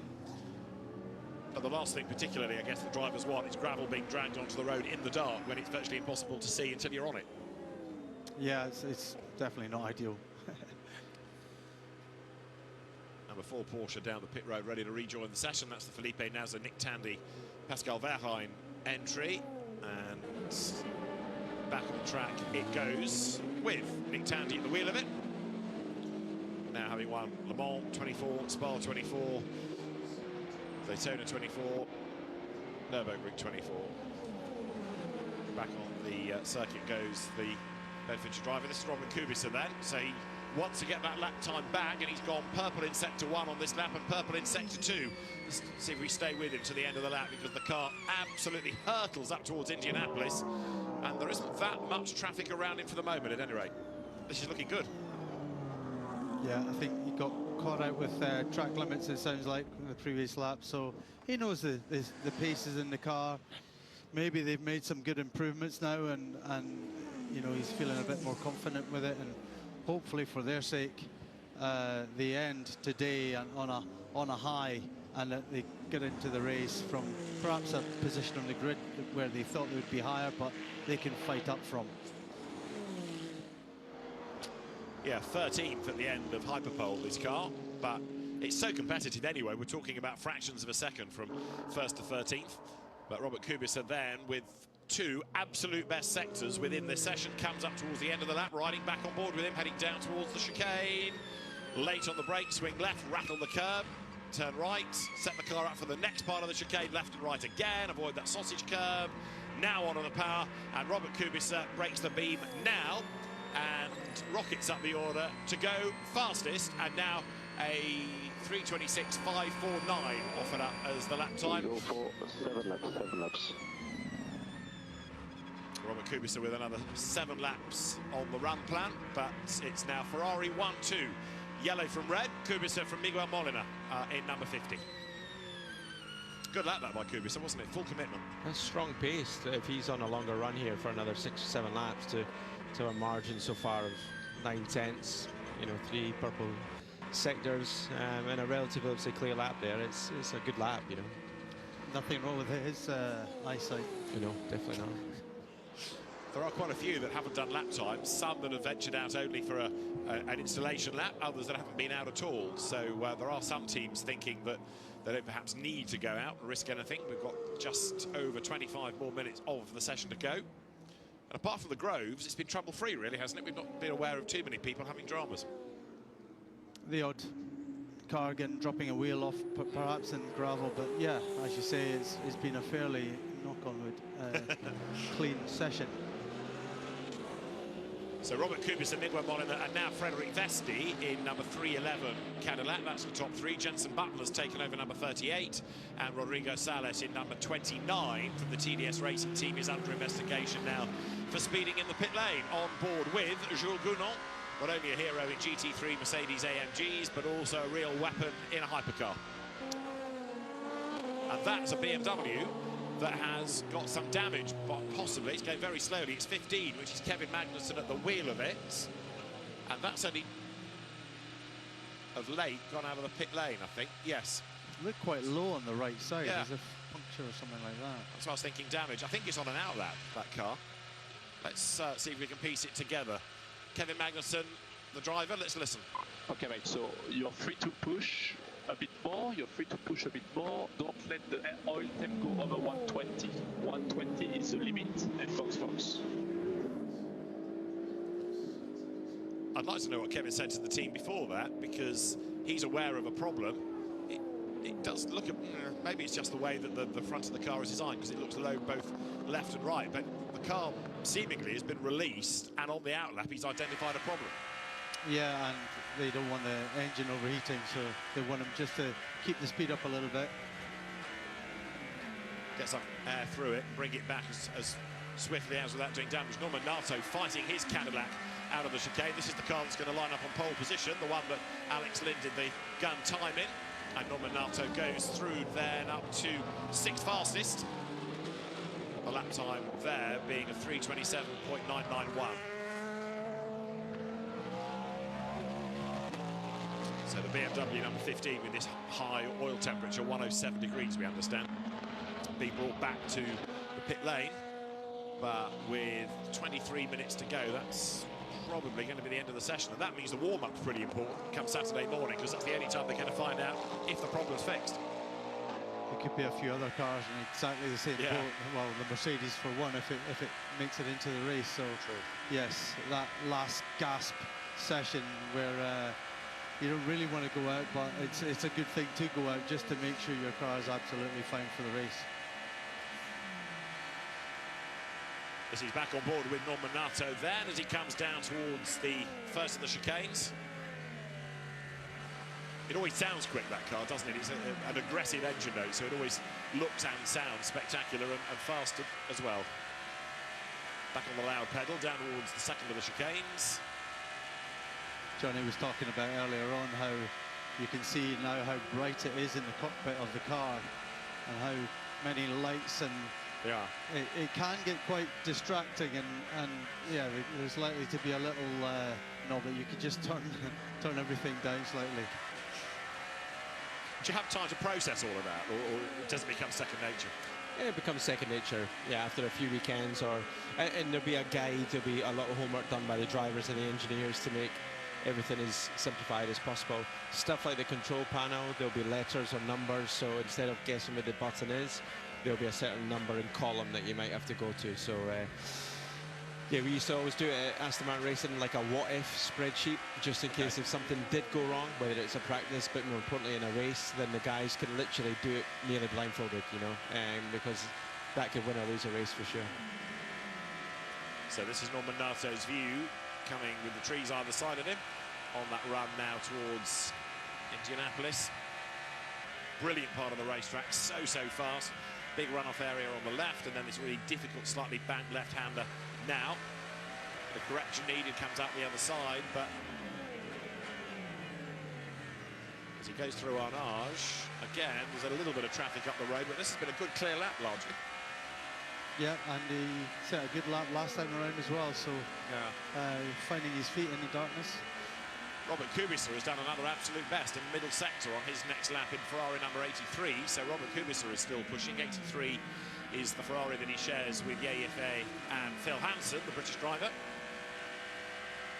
But the last thing particularly, I guess, the drivers want is gravel being dragged onto the road in the dark when it's virtually impossible to see until you're on it. Yeah, it's definitely not ideal. Number 4 Porsche down the pit road, ready to rejoin the session. That's the Felipe Nasr, Nick Tandy, Pascal Verheyen entry. And back on the track it goes with Nick Tandy at the wheel of it. Now having won Le Mans 24, Spa 24, Daytona 24, Nürburgring 24. Back on the circuit goes the Bedfordshire driver. This is Robin Kubica then, so he wants to get that lap time back, and he's gone purple in sector 1 on this lap and purple in sector 2. Let's see if we stay with him to the end of the lap, because the car absolutely hurtles up towards Indianapolis, and there isn't that much traffic around him for the moment at any rate. This is looking good. Yeah, I think he got caught out with track limits, it sounds like, in the previous lap, so he knows the paces in the car. Maybe they've made some good improvements now, and you know, he's feeling a bit more confident with it, and hopefully for their sake they end today on a high, and that they get into the race from perhaps a position on the grid where they thought they would be higher, but they can fight up from. Yeah, 13th at the end of Hyperpole, this car, but it's so competitive anyway. We're talking about fractions of a second from 1st to 13th. But Robert Kubica then, with 2 absolute best sectors within this session, comes up towards the end of the lap, riding back on board with him, heading down towards the chicane. Late on the brake, swing left, rattle the curb, turn right, set the car up for the next part of the chicane, left and right again, avoid that sausage curb. Now on the power, and Robert Kubica breaks the beam now and rockets up the order to go fastest, and now a 3:26.549 offered up as the lap time. Go for 7 laps. Robert Kubica with another 7 laps on the run plan, but it's now Ferrari 1-2. Yellow from red, Kubica from Miguel Molina in number 50. Good lap that by Kubica, wasn't it? Full commitment. That's strong pace if he's on a longer run here for another 6 or 7 laps to a margin so far of 9/10. You know, 3 purple sectors and a relatively, let's say, clear lap there. It's a good lap, you know. Nothing wrong with his eyesight. You know, definitely not. There are quite a few that haven't done lap times, some that have ventured out only for an installation lap, others that haven't been out at all. So there are some teams thinking that they don't perhaps need to go out and risk anything. We've got just over 25 more minutes of the session to go. And apart from the Groves, it's been trouble-free, really, hasn't it? We've not been aware of too many people having dramas. The odd car dropping a wheel off, perhaps in gravel, but yeah, as you say, it's been a fairly, knock on wood, clean session. So Robert Kubica, Miguel Molina, and now Frederic Vesti in number 311 Cadillac. That's the top 3. Jensen Butler's taken over number 38, and Rodrigo Salas in number 29 from the TDS Racing team is under investigation now for speeding in the pit lane, on board with Jules Gounon. Not only a hero in GT3 Mercedes AMGs, but also a real weapon in a hypercar. And that's a BMW that has got some damage, but possibly it's going very slowly. It's 15, which is Kevin Magnussen at the wheel of it. And that's only of late gone out of the pit lane, I think. Yes. Looked quite low on the right side, Yeah. as if puncture or something like that. That's what I was thinking, damage. I think it's on an outlap, that car. Let's see if we can piece it together. Kevin Magnussen, the driver, let's listen. Okay, mate, so you're free to push a bit more, you're free to push a bit more. Don't let the oil temp go over 120. 120 is the limit, and Fox. I'd like to know what Kevin said to the team before that, because he's aware of a problem. It does look, maybe it's just the way that the front of the car is designed, because it looks low both left and right, but the car seemingly has been released, and on the outlap he's identified a problem. Yeah, and they don't want the engine overheating, so they want him just to keep the speed up a little bit. Get some air through it, bring it back as swiftly as without doing damage. Norman Nato fighting his Cadillac out of the chicane. This is the car that's going to line up on pole position, the one that Alex Lynn did the gun time in. And Norman Nato goes through then up to 6th fastest. The lap time there being a 3:27.991. So the BMW number 15 with this high oil temperature, 107 degrees, we understand, being brought back to the pit lane. But with 23 minutes to go, that's probably going to be the end of the session. And that means the warm-up's pretty important come Saturday morning, because that's the only time they're going to find out if the problem's fixed. There could be a few other cars in exactly the same boat. Well, the Mercedes for one, if it makes it into the race. So, yes, that last gasp session where you don't really want to go out, but it's a good thing to go out just to make sure your car is absolutely fine for the race. As he's back on board with Norman Nato then, as he comes down towards the first of the chicanes. It always sounds quick, that car, doesn't it? It's an aggressive engine note, so it always looks and sounds spectacular and fast as well. Back on the loud pedal, down towards the second of the chicanes. Johnny was talking about earlier on how you can see now how bright it is in the cockpit of the car and how many lights, and yeah, it can get quite distracting, and yeah, there's likely to be a little knob that you could just turn everything down slightly. Do you have time to process all of that, or does it become second nature? Yeah, it becomes second nature, yeah, after a few weekends, and there'll be a guide, there'll be a lot of homework done by the drivers and the engineers to make everything as simplified as possible. Stuff like the control panel, there'll be letters or numbers, so instead of guessing what the button is, there'll be a certain number and column that you might have to go to. So yeah, we used to always do it at Aston Martin Racing, like a what-if spreadsheet, just in case if something did go wrong, whether it's a practice, but more importantly in a race, then the guys can literally do it nearly blindfolded, you know, because that could win or lose a race for sure. So this is Norman Nato's view, coming with the trees either side of him on that run now towards Indianapolis. Brilliant part of the racetrack, so fast. Big runoff area on the left, and then this really difficult, slightly banked left-hander now. The correction needed comes out the other side, but as he goes through Arnage, again, there's a little bit of traffic up the road, but this has been a good clear lap, largely. Yeah, and he set a good lap last time around as well, so yeah. Finding his feet in the darkness. Robert Kubica has done another absolute best in the middle sector on his next lap in Ferrari number 83, so Robert Kubica is still pushing. 83 is the Ferrari that he shares with Yefe and Phil Hansen, the British driver.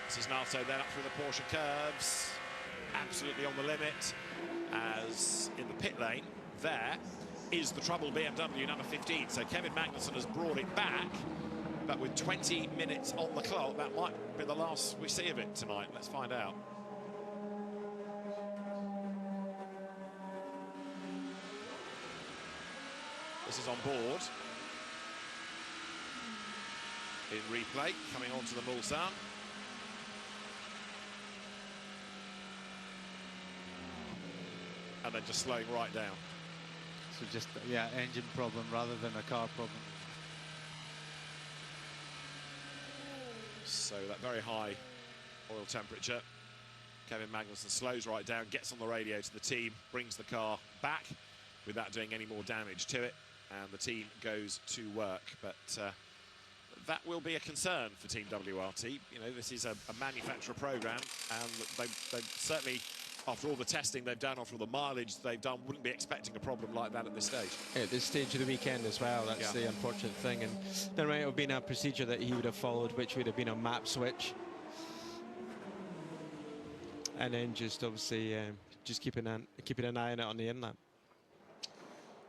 This is Nato then up through the Porsche curves, absolutely on the limit, as in the pit lane there is the troubled BMW number 15. So Kevin Magnussen has brought it back, but with 20 minutes on the clock, that might be the last we see of it tonight. Let's find out. This is on board. In replay, coming onto the Mulsanne. And then just slowing right down. So just, yeah, engine problem rather than a car problem. So that very high oil temperature. Kevin Magnussen slows right down, gets on the radio to the team, brings the car back without doing any more damage to it, and the team goes to work. But that will be a concern for Team WRT. You know, this is a manufacturer program, and they've certainly, after all the testing they've done, after all the mileage they've done, wouldn't be expecting a problem like that at this stage. At this stage of the weekend as well, that's the unfortunate thing. And there might have been a procedure that he would have followed, which would have been a map switch. And then just obviously just keeping an eye on it on the inlet.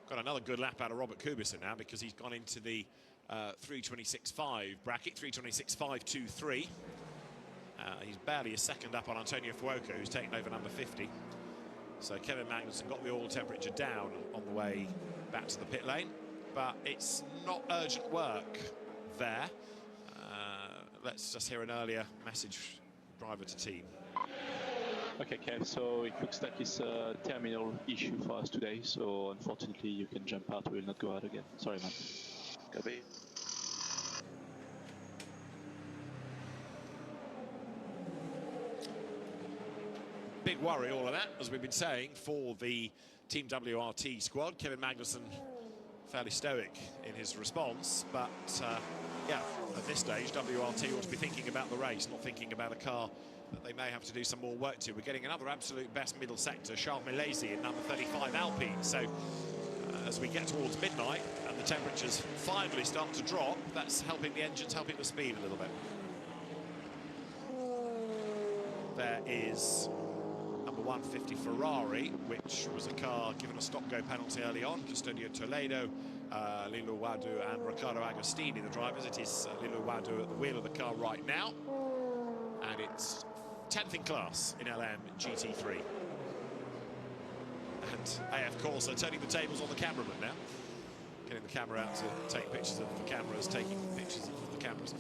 Got another good lap out of Robert Kubica now, because he's gone into the 3:26.5 bracket, 3:26.523. He's barely a second up on Antonio Fuoco, who's taken over number 50. So Kevin Magnussen got the oil temperature down on the way back to the pit lane, but it's not urgent work there. Let's just hear an earlier message, driver to team. Okay, Kev, so it looks like it's a terminal issue for us today, so unfortunately you can jump out, we will not go out again. Sorry, man. Copy. Big worry, all of that, as we've been saying, for the Team WRT squad. Kevin Magnussen fairly stoic in his response, but yeah, at this stage, WRT ought to be thinking about the race, not thinking about a car that they may have to do some more work to. We're getting another absolute best middle sector, Charles Milesi in number 35 Alpine. So as we get towards midnight and the temperatures finally start to drop, that's helping the engines, helping the speed a little bit. There is number 150 Ferrari, which was a car given a stop-go penalty early on. Custodio Toledo, Lilo Wadu and Riccardo Agostini, the drivers. It is Lilo Wadu at the wheel of the car right now. And it's 10th in class in LM GT3. And AF Corsa turning the tables on the cameraman now. Getting the camera out to take pictures of the cameras, taking pictures of the cameras.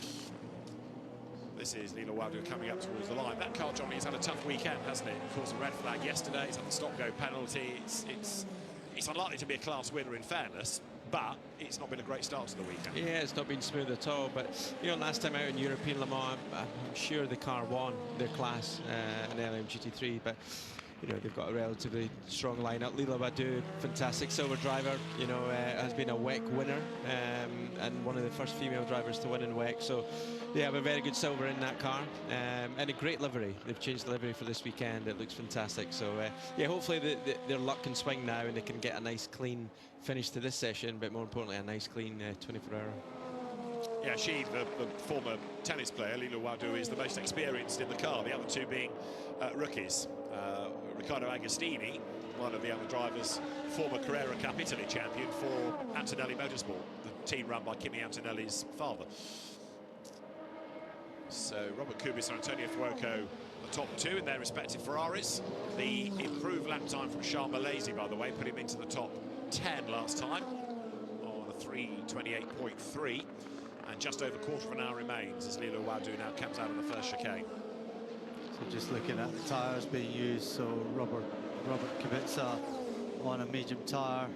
This is Lilo Wadu coming up towards the line. That car, Johnny, has had a tough weekend, hasn't it? Of course, a red flag yesterday. It's had the stop-go penalty. It's unlikely to be a class winner in fairness, but it's not been a great start to the weekend. Yeah, it's not been smooth at all. But, you know, last time out in European Le Mans, I'm sure the car won their class in LM GT3, but you know, they've got a relatively strong lineup. Lila Badu, fantastic silver driver, you know, has been a WEC winner and one of the first female drivers to win in WEC. So they have a very good silver in that car and a great livery. They've changed the livery for this weekend. It looks fantastic. So yeah, hopefully their luck can swing now and they can get a nice clean finish to this session, but more importantly, a nice clean 24-hour. Yeah, she, the former tennis player, Lilo Wadu, is the most experienced in the car, the other two being rookies. Riccardo Agostini, one of the other drivers, former Carrera Cup Italy champion for Antonelli Motorsport, the team run by Kimi Antonelli's father. So Robert Kubica and Antonio Fuoco, the top two in their respective Ferraris. The improved lap time from Charles Malaysia, by the way, put him into the top 10 last time on a 3:28.3. And just over a quarter of an hour remains as Lilo Wadu now comes out of the first chicane. So just looking at the tyres being used, so Robert Kubica on a medium tyre.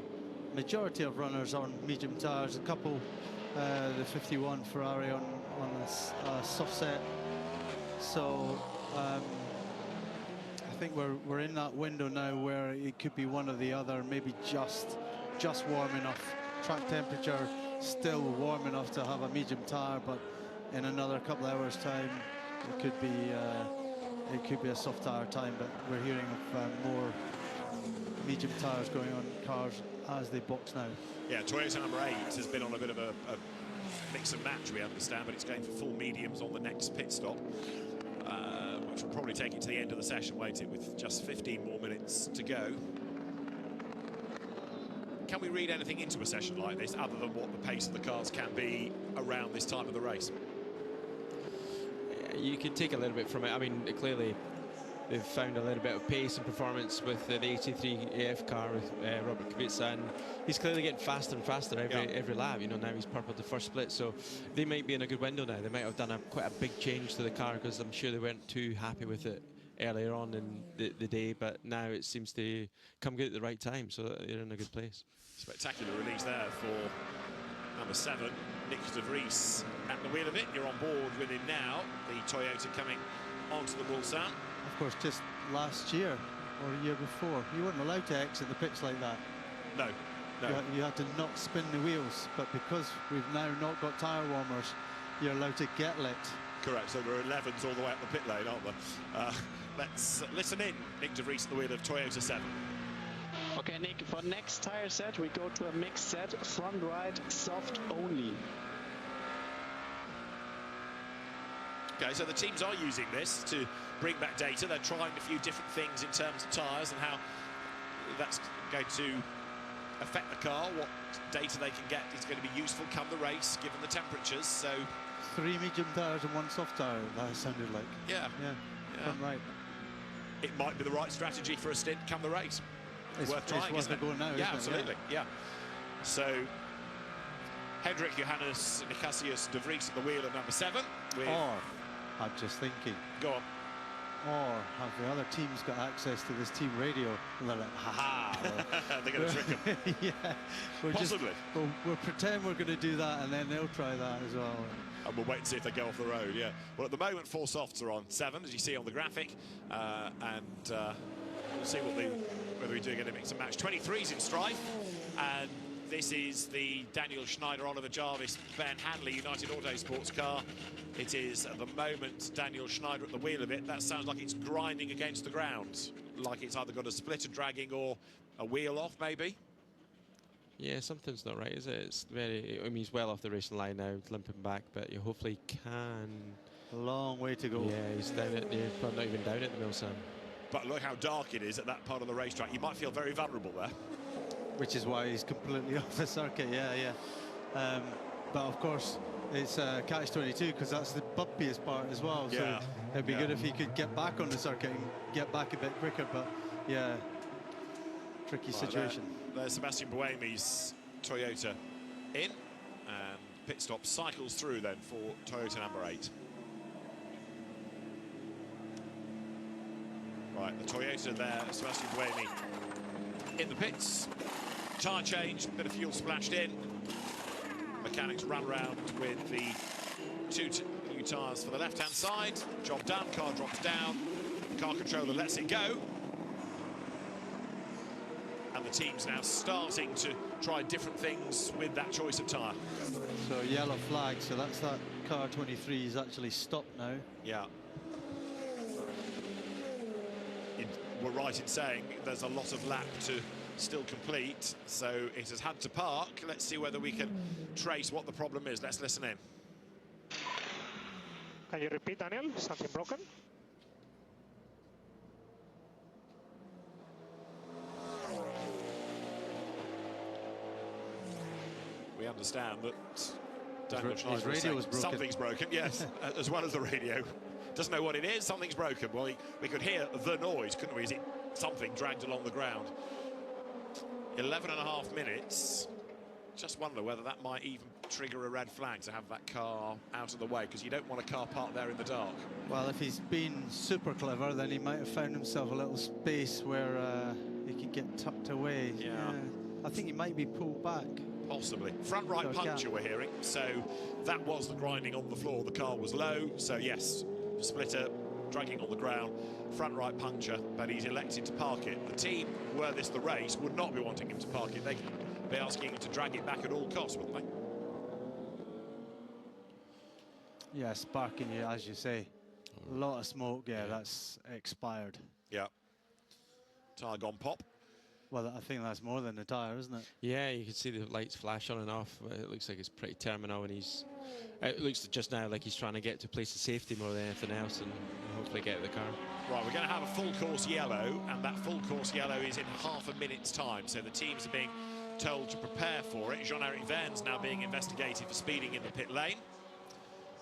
Majority of runners on medium tyres. A couple, the 51 Ferrari on a soft set. So I think we're in that window now where it could be one or the other, maybe just warm enough. Track temperature still warm enough to have a medium tyre, but in another couple of hours' time, it could be a soft tyre time. But we're hearing of more medium tyres going on cars as they box now. Yeah, Toyota number 8 has been on a bit of a mix and match, we understand, but it's going for full mediums on the next pit stop, which will probably take it to the end of the session, won't it, with just 15 more minutes to go. Can we read anything into a session like this other than what the pace of the cars can be around this time of the race? You can take a little bit from it. I mean, clearly they've found a little bit of pace and performance with the 83 AF car with Robert Kubica, and he's clearly getting faster and faster every lap. You know, now he's purpled the first split, so they might be in a good window now. They might have done quite a big change to the car because I'm sure they weren't too happy with it earlier on in the day, but now it seems to come good at the right time, so they're in a good place. Spectacular release there for number 7, Nick de Vries at the wheel of it. You're on board with him now, the Toyota coming onto the Mulsanne. Of course, just last year or a year before, you weren't allowed to exit the pits like that. No. You had to not spin the wheels, but because we've now not got tyre warmers, you're allowed to get lit. Correct, so there are 11s all the way up the pit lane, aren't there? Let's listen in. Nick de Vries at the wheel of Toyota 7. Okay, Nick, for next tire set, we go to a mixed set, front right, soft only. Okay, so the teams are using this to bring back data. They're trying a few different things in terms of tyres and how that's going to affect the car. What data they can get is going to be useful come the race, given the temperatures. So 3 medium tyres and 1 soft tyre, that sounded like. Yeah. Front right. It might be the right strategy for a stint come the race. It's worth trying, isn't it? Going now, yeah, isn't absolutely. It? Yeah. So Hendrik Johannes Nicasius de Vries at the wheel of number 7. Or, I'm just thinking. Go on. Or have the other teams got access to this team radio and they're like, ha-ha. They're going to trick them. Yeah. Possibly. We'll pretend we're going to do that and then they'll try that as well. And we'll wait and see if they go off the road, yeah. Well, at the moment, 4 softs are on 7, as you see on the graphic. We'll see whether we do get a mix and match. 23's in strife. And this is the Daniel Schneider, Oliver Jarvis, Ben Hanley United Autosports car. It is, at the moment, Daniel Schneider at the wheel of it. That sounds like it's grinding against the ground, like it's either got a splitter dragging or a wheel off, maybe. Yeah, something's not right, is it? It's very. I mean, he's well off the racing line now, limping back, but you hopefully can. A long way to go. Yeah, he's down at the, not even down at the Mulsanne. But look how dark it is at that part of the racetrack. You might feel very vulnerable there. Which is why he's completely off the circuit, yeah. But of course, it's catch-22 because that's the bumpiest part as well. So Yeah. it'd be good if he could get back on the circuit and get back a bit quicker. But yeah, tricky situation. There's Sebastian Buemi's Toyota in, and pit stop cycles through then for Toyota number 8. Right, the Toyota there, Sebastian Buemi in the pits. Tyre change, bit of fuel splashed in. Mechanics run round with the 2 new tyres for the left-hand side. Job done, car drops down. Car controller lets it go. And the team's now starting to try different things with that choice of tyre. So yellow flag, so that's that car 23 is actually stopped now. Yeah. We're right in saying there's a lot of lap to still complete, so it has had to park. Let's see whether we can trace what the problem is. Let's listen in. Can you repeat, Daniel? Something broken? We understand that Daniel His Schneider is radio saying was broken. something's broken, yes, as well as the radio. Doesn't know what it is, something's broken. Well, we could hear the noise, couldn't we, as something dragged along the ground. 11.5 minutes. Just wonder whether that might even trigger a red flag to have that car out of the way, because you don't want a car parked there in the dark. Well, if he's been super clever, then he might have found himself a little space where he could get tucked away. Yeah. I think he might be pulled back. Possibly. Front right So, puncture yeah. we're hearing, so that was the grinding on the floor. The car was low, so yes, splitter dragging on the ground, front right puncture, but he's elected to park it. The team, were this the race, would not be wanting him to park it. They'd be asking him to drag it back at all costs, wouldn't they? Yeah, sparking you, as you say. A lot of smoke, yeah, that's expired. Yeah. Tyre gone pop. Well, I think that's more than the tyre, isn't it? Yeah, you can see the lights flash on and off. It looks like it's pretty terminal, and it looks just now like he's trying to get to a place of safety more than anything else, and hopefully get out of the car. Right, we're going to have a full course yellow, and that full course yellow is in half a minute's time, so the teams are being told to prepare for it. Jean-Eric Verne's now being investigated for speeding in the pit lane,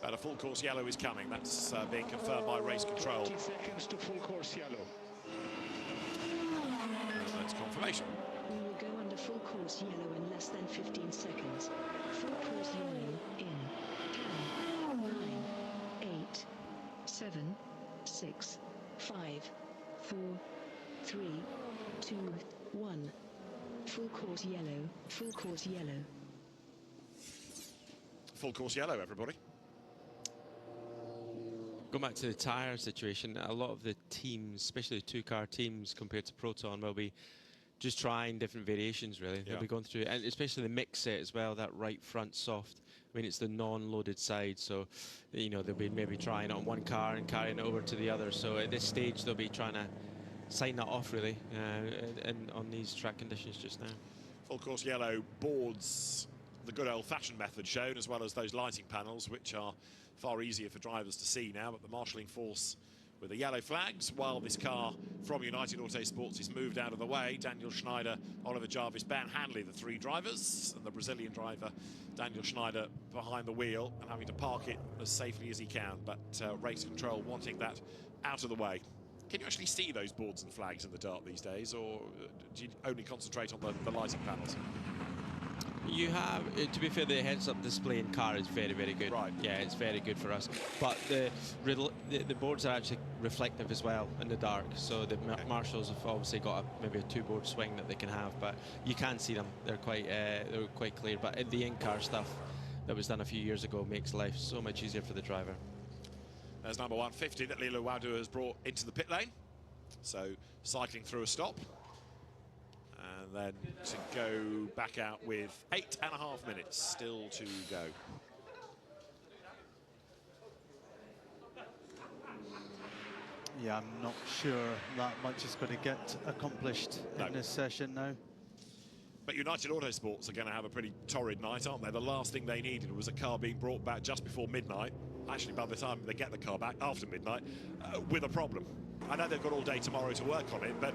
but a full course yellow is coming. That's being confirmed by race control. 20 seconds to full course yellow. That's confirmation. We will go under full course yellow in less than 15 seconds. Full course yellow in 10, 9, 8, 7, 6, 5, 4, 3, 2, 1. Full course yellow, full course yellow. Full course yellow, everybody. Going back to the tyre situation, a lot of the teams, especially the two-car teams compared to Proton, will be just trying different variations, really. They'll be going through, and especially the mix set as well, that right front soft. I mean, it's the non-loaded side, so, you know, they'll be maybe trying it on one car and carrying it over to the other. So at this stage, they'll be trying to sign that off, really, and on these track conditions just now. Full course yellow boards, the good old-fashioned method shown, as well as those lighting panels, which are far easier for drivers to see now, but the marshalling force with the yellow flags, while this car from United Autosports is moved out of the way. Daniel Schneider, Oliver Jarvis, Ben Hanley, the 3 drivers, and the Brazilian driver, Daniel Schneider, behind the wheel and having to park it as safely as he can, but race control wanting that out of the way. Can you actually see those boards and flags in the dark these days, or do you only concentrate on the lighting panels? You have, to be fair, the heads-up display in car is very, very good. Right. Yeah, it's very good for us. But the boards are actually reflective as well in the dark. So the marshals have obviously got maybe a 2-board swing that they can have, but you can see them. They're quite clear. But the in-car stuff that was done a few years ago makes life so much easier for the driver. There's number 150 that Lilo Wadu has brought into the pit lane. So cycling through a stop. And then to go back out with 8.5 minutes still to go. Yeah, I'm not sure that much is going to get accomplished in this session now. But United Autosports are going to have a pretty torrid night, aren't they? The last thing they needed was a car being brought back just before midnight. Actually, by the time they get the car back after midnight, with a problem. I know they've got all day tomorrow to work on it, but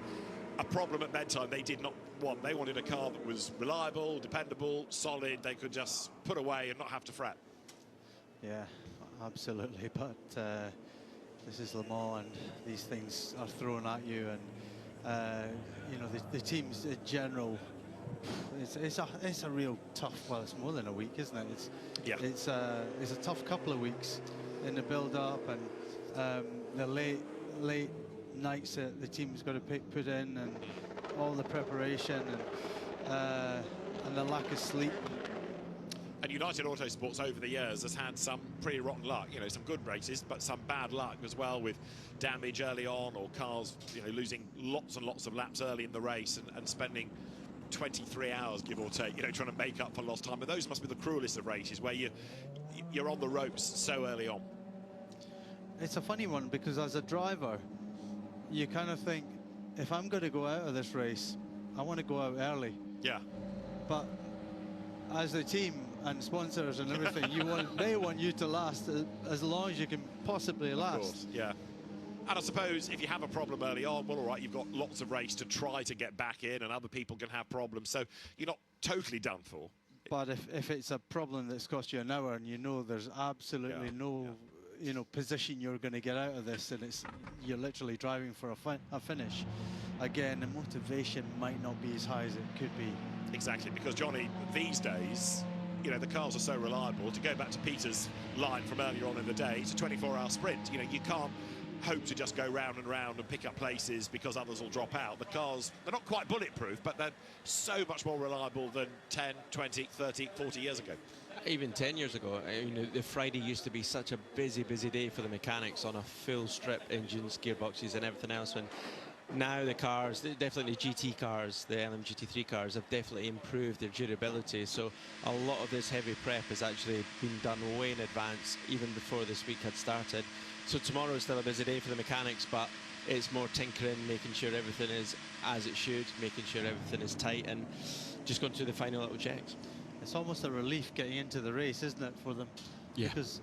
a problem at bedtime they did not want. They wanted a car that was reliable, dependable, solid, they could just put away and not have to fret. Yeah, absolutely. But this is Le Mans, and these things are thrown at you, and you know, the teams in general. It's a real tough. Well, it's more than a week, isn't it? It's a tough couple of weeks in the build-up, and the late nights that the team's got to put in, and all the preparation, and the lack of sleep. And United Autosports over the years has had some pretty rotten luck, you know, some good races, but some bad luck as well, with damage early on, or cars, you know, losing lots and lots of laps early in the race, and spending 23 hours, give or take, you know, trying to make up for lost time. But those must be the cruelest of races, where you're on the ropes so early on. It's a funny one, because as a driver, you kind of think, if I'm going to go out of this race, I want to go out early. Yeah. But as a team and sponsors and everything, they want you to last as long as you can possibly last. Of course, yeah. And I suppose if you have a problem early on, well, all right, you've got lots of race to try to get back in, and other people can have problems, so you're not totally done for. But if it's a problem that's cost you an hour, and you know there's absolutely no you know, position you're going to get out of this, and you're literally driving for a finish, again, the motivation might not be as high as it could be. Exactly, because Johnny, these days, you know, the cars are so reliable. To go back to Peter's line from earlier on in the day, it's a 24-hour sprint. You know, you can't hope to just go round and round and pick up places because others will drop out. The cars, they're not quite bulletproof, but they're so much more reliable than 10, 20, 30, 40 years ago. Even 10 years ago, you know, the Friday used to be such a busy day for the mechanics on a full strip, engines, gearboxes and everything else. And now the cars, definitely the GT cars, the LMGT3 cars, have definitely improved their durability. So a lot of this heavy prep has actually been done way in advance, even before this week had started. So tomorrow is still a busy day for the mechanics, but it's more tinkering, making sure everything is as it should, making sure everything is tight, and just going through the final little checks. It's almost a relief getting into the race, isn't it, for them? Yeah. Because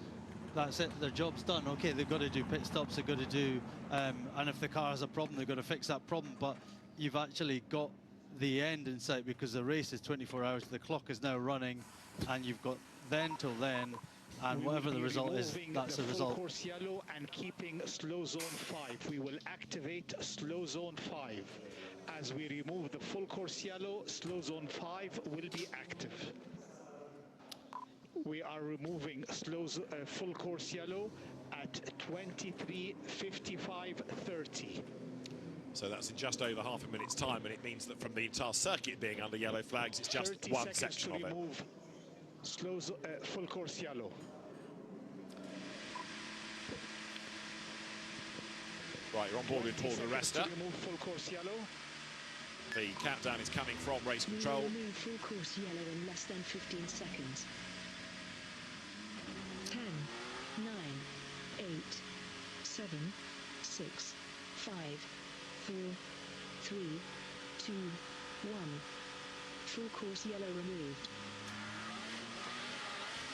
that's it, their job's done. Okay, they've got to do pit stops, they've got to do, and if the car has a problem, they've got to fix that problem. But you've actually got the end in sight, because the race is 24 hours, the clock is now running, and you've got then till then, and whatever the result is, that's the result. Full course yellow and keeping slow zone 5. We will activate slow zone 5. As we remove the full course yellow, slow zone 5 will be active. We are removing full course yellow at 23:55:30. So that's in just over half a minute's time, and it means that from the entire circuit being under yellow flags, it's just one section of it. Remove full course yellow. Right, you're on board with Paul de Resta. Remove full course yellow. The countdown is coming from race control. Remove full course yellow in less than 15 seconds. 10, 9, 8, 7, 6, 5, 4, 3, 2, 1. Full course yellow removed.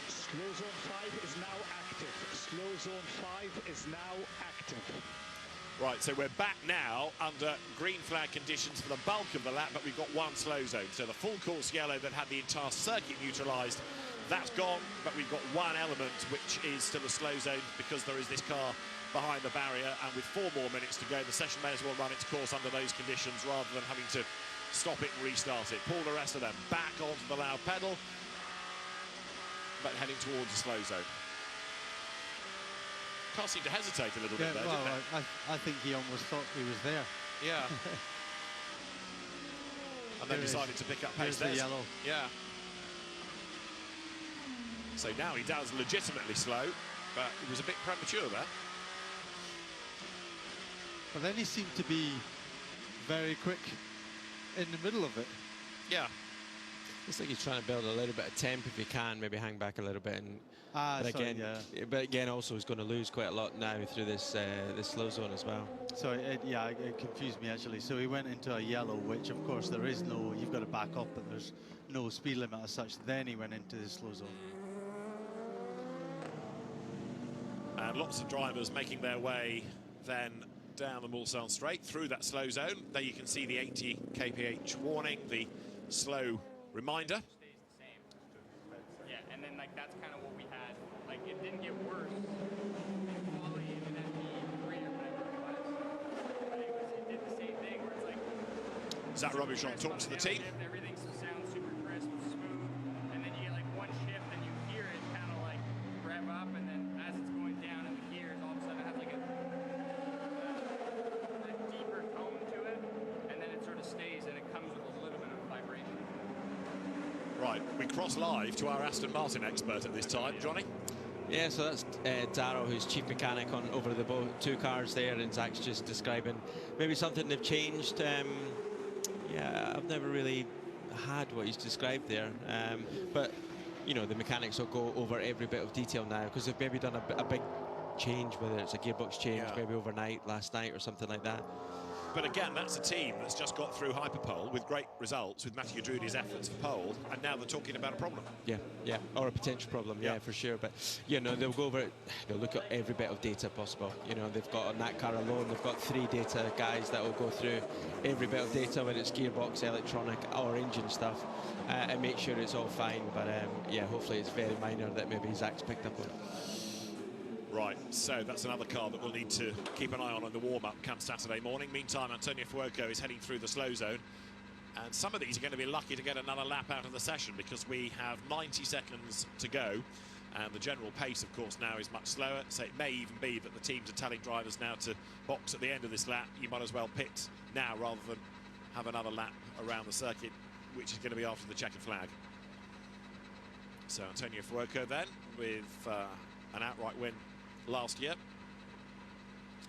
Slow zone 5 is now active. Slow zone 5 is now active. Right, so we're back now under green flag conditions for the bulk of the lap, but we've got one slow zone. So the full course yellow that had the entire circuit neutralised, that's gone, but we've got one element which is still a slow zone, because there is this car behind the barrier, and with 4 more minutes to go, the session may as well run its course under those conditions rather than having to stop it and restart it. Paul de Resta then back onto the loud pedal, but heading towards the slow zone. Car seemed to hesitate a little bit there, well, didn't it? I think he almost thought he was there. Yeah. And then decided to pick up pace there. The yellow. Yeah. So now he does legitimately slow, but it was a bit premature there. But then he seemed to be very quick in the middle of it. Yeah. It's like he's trying to build a little bit of temp if he can, maybe hang back a little bit. And but again, also he's going to lose quite a lot now through this this slow zone as well. So it confused me actually. So he went into a yellow, which of course there is no, you've got to back up, but there's no speed limit as such. Then he went into the slow zone. And lots of drivers making their way then down the Mulsanne straight through that slow zone. There you can see the 80 kph warning, the slow reminder. Yeah, and then like that's kind of what we had. Like it didn't get worse in quality in FP3 or whatever it was. But it did the same thing where it's like... Zach Robichon talks to the team. Everything sounds super crisp, smooth, and then you get like one shift and you hear it kind of like rev up, and then as it's going down in the gears, all of a sudden it has like a deeper tone to it, and then it sort of stays and it comes with a little bit of vibration. Right, we cross live to our Aston Martin expert at this time, Johnny. Yeah, so that's Darrell, who's chief mechanic on over the two cars there, and Zach's just describing maybe something they've changed. Yeah, I've never really had what he's described there, but you know, the mechanics will go over every bit of detail now because they've maybe done a big change, whether it's a gearbox change maybe overnight, last night or something like that. But again, that's a team that's just got through hyperpole with great results with Matthew Drudy's efforts for pole, and now they're talking about a problem. Yeah, or a potential problem, yeah, for sure. But, you know, they'll go over it, they'll look at every bit of data possible. You know, they've got on that car alone, they've got 3 data guys that will go through every bit of data, whether it's gearbox, electronic, or engine stuff, and make sure it's all fine. But, yeah, hopefully it's very minor that maybe Zach's picked up on. Right, so that's another car that we'll need to keep an eye on in the warm-up come Saturday morning. Meantime, Antonio Fuoco is heading through the slow zone. And some of these are going to be lucky to get another lap out of the session because we have 90 seconds to go. And the general pace, of course, now is much slower. So it may even be that the teams are telling drivers now to box at the end of this lap. You might as well pit now rather than have another lap around the circuit, which is going to be after the checkered flag. So Antonio Fuoco then with an outright win last year.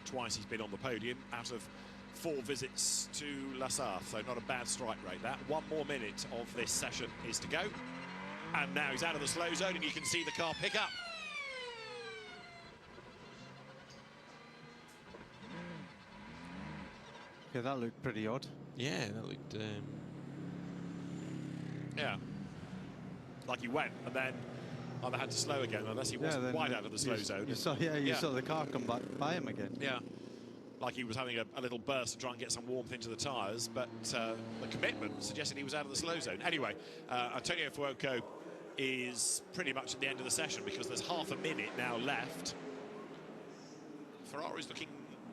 Twice he's been on the podium out of 4 visits to La Sarthe, so not a bad strike rate that. 1 more minute of this session is to go, and now he's out of the slow zone and you can see the car pick up. Yeah, that looked pretty odd. Yeah, that looked yeah, like he went and then either had to slow again, unless he wasn't quite out of the slow zone. You saw, you saw the car come back by him again. Yeah, like he was having a little burst to try and get some warmth into the tyres, but the commitment suggested he was out of the slow zone. Anyway, Antonio Fuoco is pretty much at the end of the session because there's half a minute now left. Ferrari's looking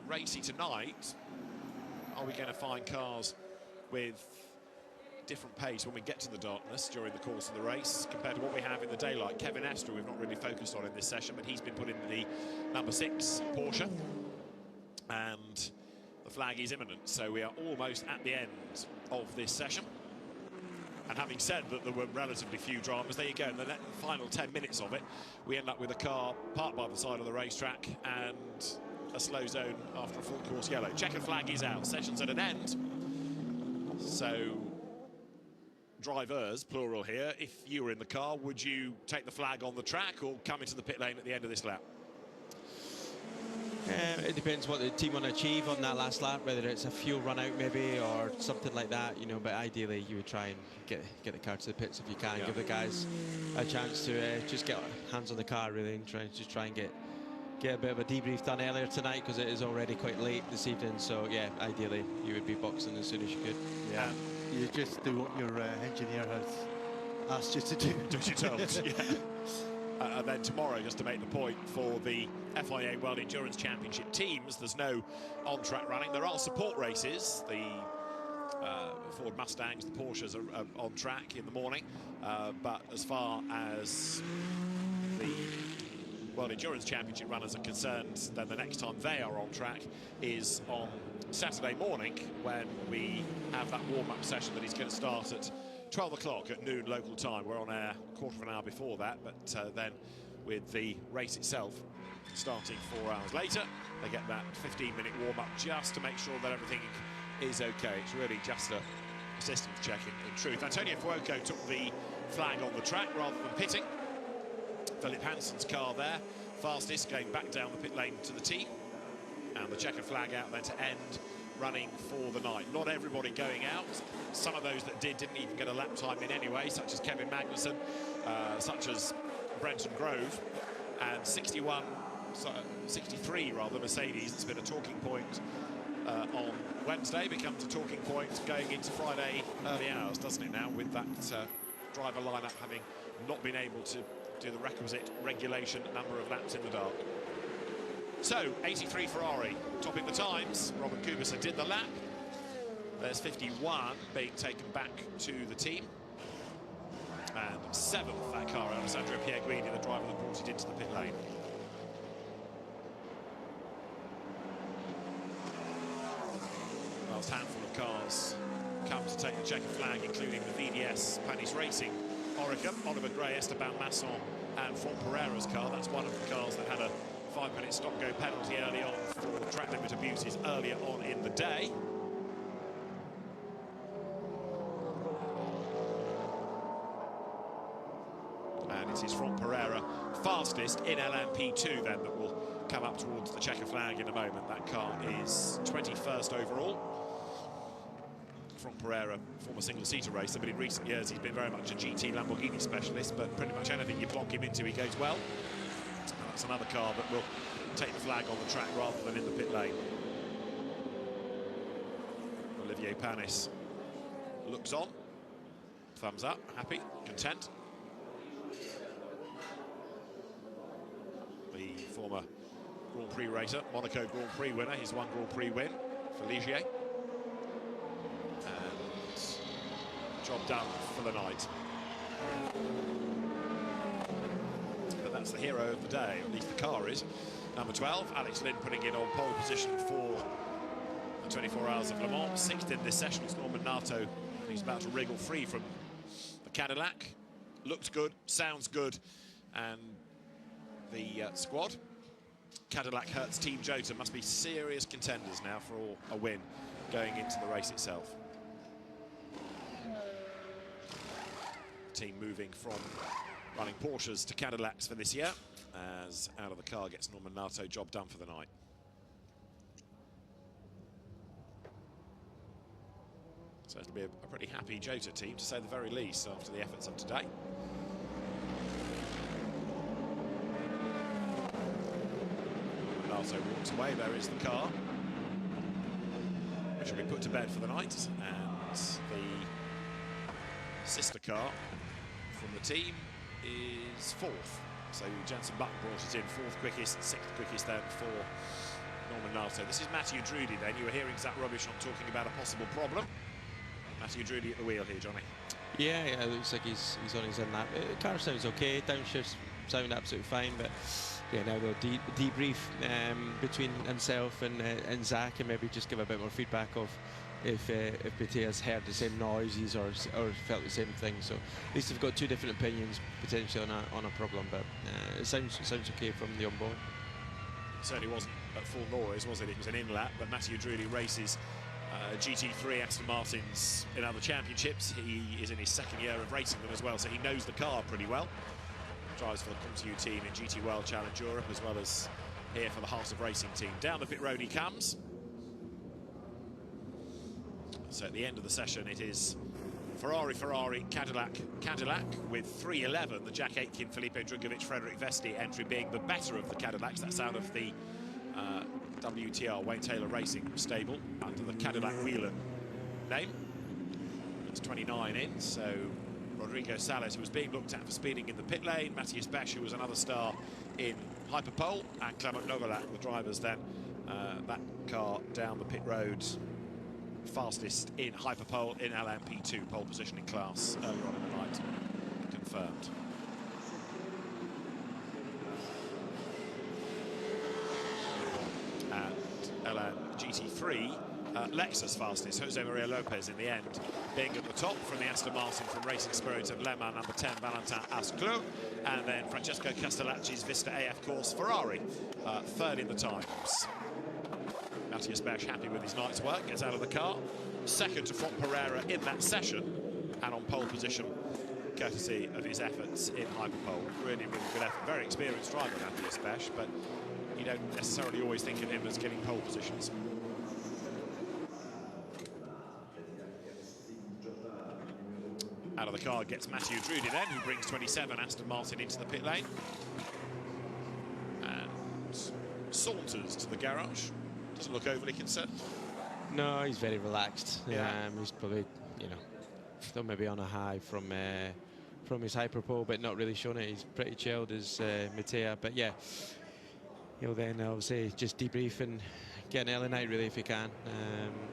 racy tonight. Are we going to find cars with different pace when we get to the darkness during the course of the race compared to what we have in the daylight? Kevin Estre we've not really focused on in this session, but he's been put in the number 6 Porsche and the flag is imminent, so we are almost at the end of this session. And having said that there were relatively few dramas, there you go, in the final 10 minutes of it we end up with a car parked by the side of the racetrack and a slow zone after a full course yellow. Checkered flag is out, session's at an end. So drivers, plural here, if you were in the car, would you take the flag on the track or come into the pit lane at the end of this lap? It depends what the team want to achieve on that last lap, whether it's a fuel run out maybe or something like that, you know, but ideally you would try and get the car to the pits if you can, give the guys a chance to just get hands on the car really and try and get a bit of a debrief done earlier tonight because it is already quite late this evening. So yeah, ideally you would be boxing as soon as you could. Yeah, you just do what your engineer has asked you to do. Do what you're told. Yeah. And then tomorrow, just to make the point, for the FIA World Endurance Championship teams, there's no on-track running. There are support races. The Ford Mustangs, the Porsches are on track in the morning. But as far as the World Endurance Championship runners are concerned, then the next time they are on track is on Saturday morning when we have that warm-up session that is going to start at 12 o'clock at noon local time. We're on air a quarter of an hour before that, but then with the race itself starting 4 hours later, they get that 15-minute warm-up just to make sure that everything is okay. It's really just a systems check in truth. Antonio Fuoco took the flag on the track rather than pitting. Philip Hanson's car there, fastest, going back down the pit lane to the team. And the checkered flag out then to end running for the night. Not everybody going out. Some of those that didn't even get a lap time in anyway, such as Kevin Magnussen, such as Brenton Grove, and 63 rather, Mercedes. It's been a talking point on Wednesday, becomes a talking point going into Friday early hours, doesn't it now, with that driver lineup having not been able to do the requisite regulation number of laps in the dark. So, 83 Ferrari, topping the times. Robin Kubica did the lap. There's 51 being taken back to the team. And 7th, that car, Alessandro Pierguidi, the driver that brought it into the pit lane. Last handful of cars come to take the checker flag, including the VDS Panis Racing Orica, Oliver Gray, Esteban Masson and Franck Pereira's car. That's one of the cars that had a 5-minute stop-go penalty early on for track limit abuses earlier on in the day. And it is Franck Pereira fastest in LMP2 then that will come up towards the checker flag in a moment. That car is 21st overall. Franck Pereira, former single-seater racer, but in recent years he's been very much a GT Lamborghini specialist, but pretty much anything you plonk him into, he goes well. And that's another car that will take the flag on the track rather than in the pit lane. Olivier Panis looks on, thumbs up, happy, content. The former Grand Prix racer, Monaco Grand Prix winner, his one Grand Prix win for Ligier. Job done for the night. But that's the hero of the day, at least the car is. Number 12, Alex Lynn putting it on pole position for the 24 Hours of Le Mans. 6th in this session is Norman Nato. He's about to wriggle free from the Cadillac. Looks good, sounds good, and the squad, Cadillac, Hertz, Team Jota, must be serious contenders now for a win going into the race itself. Team moving from running Porsches to Cadillacs for this year, as out of the car gets Norman Nato, job done for the night. So it'll be a pretty happy Jota team, to say the very least, after the efforts of today. Nato walks away, there is the car, which will be put to bed for the night, and the sister car from the team is 4th. So Jenson Button brought it in 4th quickest, 6th quickest then for Norman Nato. This is Mathieu Drudy then. You were hearing Zach Robichon talking about a possible problem. Mathieu Drudy at the wheel here, Johnny. Yeah, it looks like he's on his own lap. The car sounds okay, downshifts sound absolutely fine, but yeah, now they'll debrief between himself and Zach, and maybe just give a bit more feedback of if Bataille's heard the same noises or felt the same thing. So at least they've got two different opinions potentially on a problem, but it sounds okay from the onboard. Certainly wasn't at full noise, was it? It was an in-lap, but Mathieu Drudy races GT3 Aston Martins in other championships. He is in his 2nd year of racing them as well, so he knows the car pretty well. Drives for the Continue team in GT World Challenge Europe, as well as here for the Heart of Racing team. Down the pit road he comes. So at the end of the session, it is Ferrari, Cadillac, with 311, the Jack Aitken, Felipe Drugovich, Frederick Vesti entry being the better of the Cadillacs. That's out of the WTR, Wayne Taylor Racing stable, under the Cadillac Whelan name. It's 29 in, so Rodrigo Salas, who was being looked at for speeding in the pit lane, Matthias Besch, who was another star in Hyperpole, and Clement Novalak, the drivers then. That car down the pit road, fastest in Hyperpole in LMP2 pole positioning class earlier on in the night, confirmed. And LM GT3, Lexus fastest, Jose Maria Lopez in the end, being at the top from the Aston Martin from Racing Spirit of Le Mans, number 10, Valentin Asclot, and then Francesco Castellacci's Vista AF Course Ferrari, 3rd in the times. Matthias Besch happy with his night's work, gets out of the car. 2nd to Franck Pereira in that session, and on pole position, courtesy of his efforts in Hyperpole. Really, really good effort. Very experienced driver, Matthias Besch, but you don't necessarily always think of him as getting pole positions. Out of the car gets Mathieu Drudy then, who brings 27 Aston Martin into the pit lane. And saunters to the garage. Doesn't look overly concerned. No, he's very relaxed. Yeah. He's probably, still maybe on a high from from his hyperpole, but not really shown it. He's pretty chilled as Mattea. But yeah, he'll then obviously just debrief and get an early night really if he can.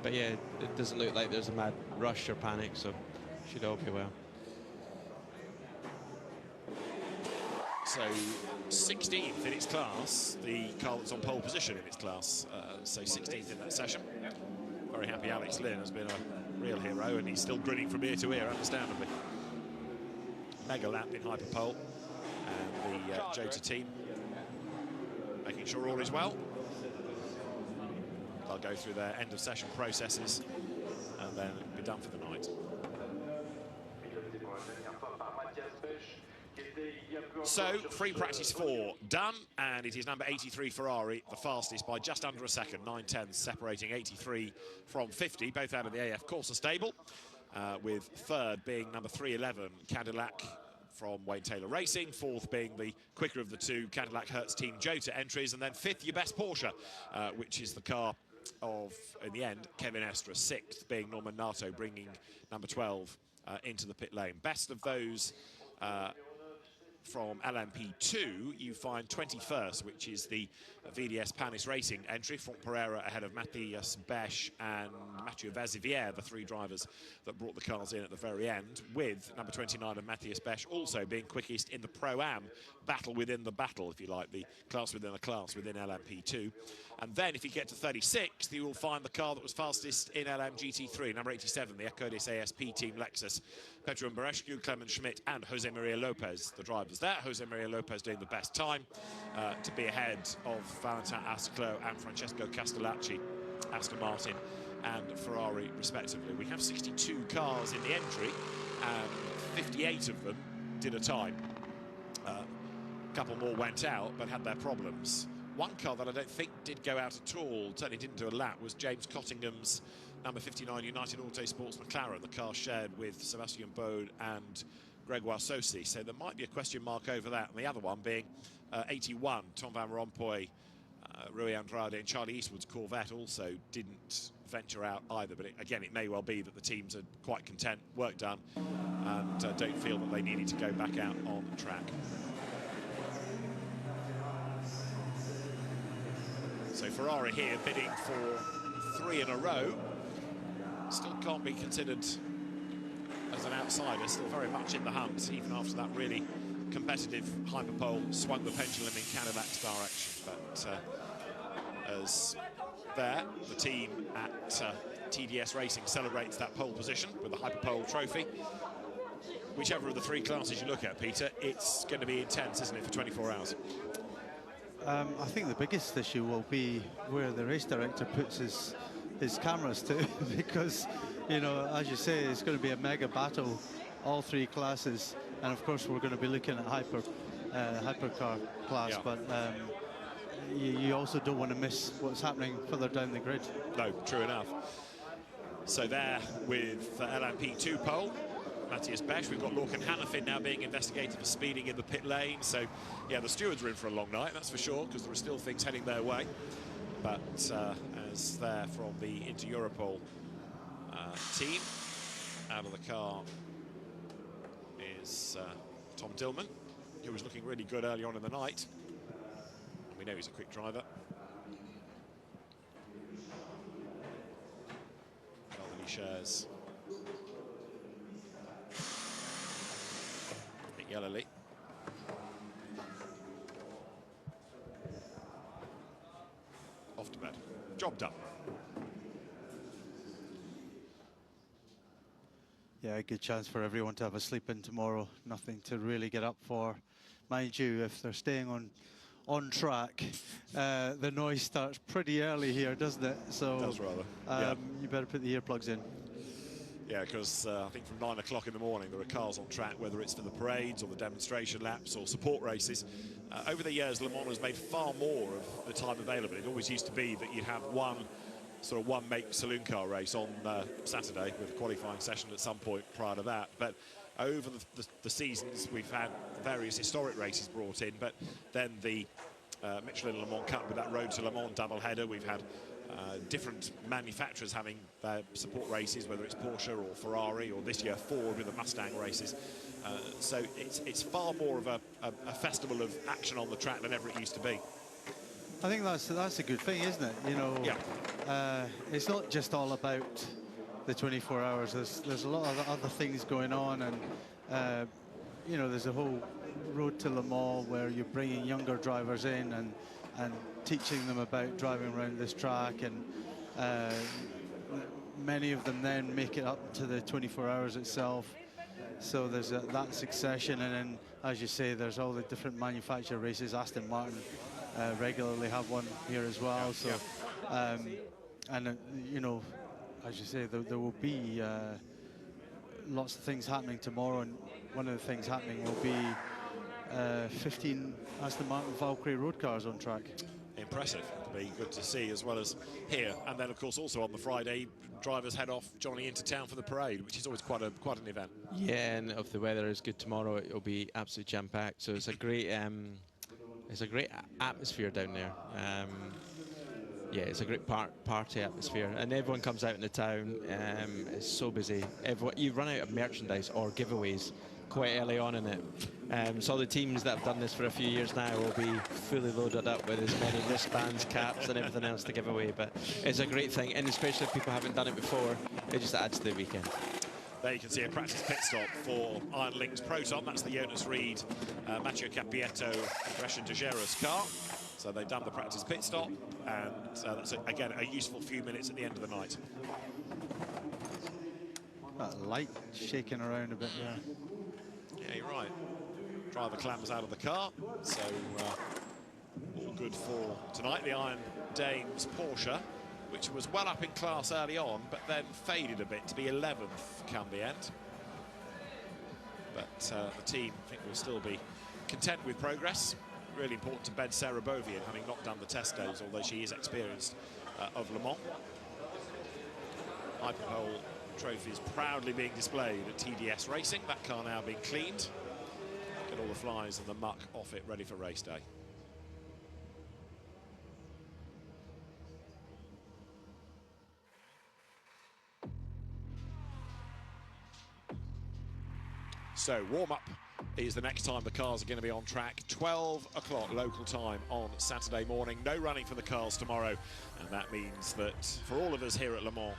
But yeah, it doesn't look like there's a mad rush or panic, so should all be well. So 16th in its class, the car that's on pole position in its class. So 16th in that session. Very happy Alex Lynn has been a real hero, and he's still grinning from ear to ear, understandably. Mega lap in hyperpole, and the Jota team making sure all is well. They'll go through their end of session processes and then be done for the night. So, free practice 4 done, and it is number 83 Ferrari, the fastest by just under a second, 9/10, separating 83 from 50, both out of the AF Corsa stable, with third being number 311 Cadillac from Wayne Taylor Racing, fourth being the quicker of the two Cadillac Hertz Team Jota entries, and then fifth, your best Porsche, which is the car of, in the end, Kevin Estra, sixth being Norman Nato, bringing number 12 into the pit lane. Best of those from LMP2, you find 21st, which is the VDS Panis Racing entry. Franck Pereira ahead of Matthias Besch and Mathieu Vazivière, the three drivers that brought the cars in at the very end, with number 29 of Matthias Besch also being quickest in the Pro-Am battle within the battle, if you like, the class within a class within LMP2. And then if you get to 36th, you will find the car that was fastest in LMGT3, number 87, the Ecodis ASP team Lexus. Petru Mbarescu, Clement Schmidt and Jose Maria Lopez, the drivers there. Jose Maria Lopez doing the best time to be ahead of Valentin Asclo and Francesco Castellacci, Aston Martin and Ferrari respectively. We have 62 cars in the entry and 58 of them did a time. A couple more went out but had their problems. One car that I don't think did go out at all, certainly didn't do a lap, was James Cottingham's number 59 United Autosports McLaren, the car shared with Sebastian Bode and Gregoire Saucy. So there might be a question mark over that. And the other one being 81, Tom Van Rompuy, Rui Andrade and Charlie Eastwood's Corvette also didn't venture out either. But again, it may well be that the teams are quite content, work done, and don't feel that they needed to go back out on the track. So Ferrari here bidding for 3 in a row. Still can't be considered as an outsider, still very much in the hunt, even after that really competitive hyperpole swung the pendulum in Cadillac's direction. But as there, the team at TDS Racing celebrates that pole position with the hyperpole trophy. Whichever of the three classes you look at, Peter, it's going to be intense, isn't it, for 24 hours? I think the biggest issue will be where the race director puts his cameras to, because, you know, as you say, it's going to be a mega battle, all three classes, and of course we're going to be looking at hypercar class, yeah. But you also don't want to miss what's happening further down the grid. No, true enough. So there with LMP2 pole, Matthias Besch. We've got Lorcan Hannafin now being investigated for speeding in the pit lane. So, yeah, the stewards are in for a long night, that's for sure, because there are still things heading their way. But as there from the Inter-Europol team, out of the car is Tom Dillman, who was looking really good early on in the night. We know he's a quick driver. Calvin shares yellowly. Off to bed. Job done. Yeah, a good chance for everyone to have a sleep in tomorrow. Nothing to really get up for. Mind you, if they're staying on track, the noise starts pretty early here, doesn't it? So it does rather. Yeah. You better put the earplugs in. Yeah, because I think from 9 o'clock in the morning there are cars on track, whether it's for the parades or the demonstration laps or support races. Over the years, Le Mans has made far more of the time available. It always used to be that you'd have one make saloon car race on Saturday with a qualifying session at some point prior to that. But over the seasons, we've had various historic races brought in, but then the Michelin Le Mans Cup with that Road to Le Mans doubleheader. We've had different manufacturers having their support races, whether it's Porsche or Ferrari or this year Ford with the Mustang races. So it's far more of a festival of action on the track than ever it used to be. I think that's a good thing, isn't it? You know, it's not just all about the 24 hours. There's a lot of other things going on, and you know, there's a whole road to Le Mans where you're bringing younger drivers in and teaching them about driving around this track, and many of them then make it up to the 24 hours itself. So there's that succession, and then, as you say, there's all the different manufacturer races. Aston Martin regularly have one here as well. So, and you know, as you say, there will be lots of things happening tomorrow, and one of the things happening will be 15 Aston Martin Valkyrie road cars on track. Impressive. It'll be good to see, as well as here. And then, of course, also on the Friday, drivers head off joining into town for the parade, which is always quite an event. Yeah, and if the weather is good tomorrow, it'll be absolutely jam-packed. So it's a great atmosphere down there. Yeah, it's a great party atmosphere, and everyone comes out in the town. It's so busy. You run out of merchandise or giveaways quite early on in it. So the teams that have done this for a few years now will be fully loaded up with as many wristbands, caps, and everything else to give away. But it's a great thing, and especially if people haven't done it before, it just adds to the weekend. There you can see a practice pit stop for Iron Link's Proton. That's the Jonas Reed, Matteo Capietto, Gresham Teixeira's car. So they've done the practice pit stop, and that's, again, a useful few minutes at the end of the night. That light shaking around a bit there. Yeah, you're right. Driver clambers out of the car, so all good for tonight. The Iron Dames Porsche, which was well up in class early on, but then faded a bit to be 11th come the end. But the team, I think, will still be content with progress. Really important to Ben Sarabovian, having not done the test days, although she is experienced of Le Mans. Hyperpole trophies proudly being displayed at TDS Racing. That car now being cleaned. Get all the flies and the muck off it, ready for race day. So warm-up is the next time the cars are going to be on track. 12 o'clock local time on Saturday morning. No running for the cars tomorrow, and that means that for all of us here at Le Mans,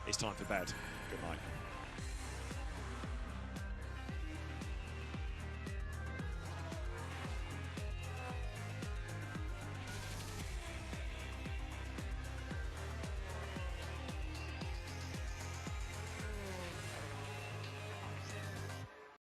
it's time for bed. Good night.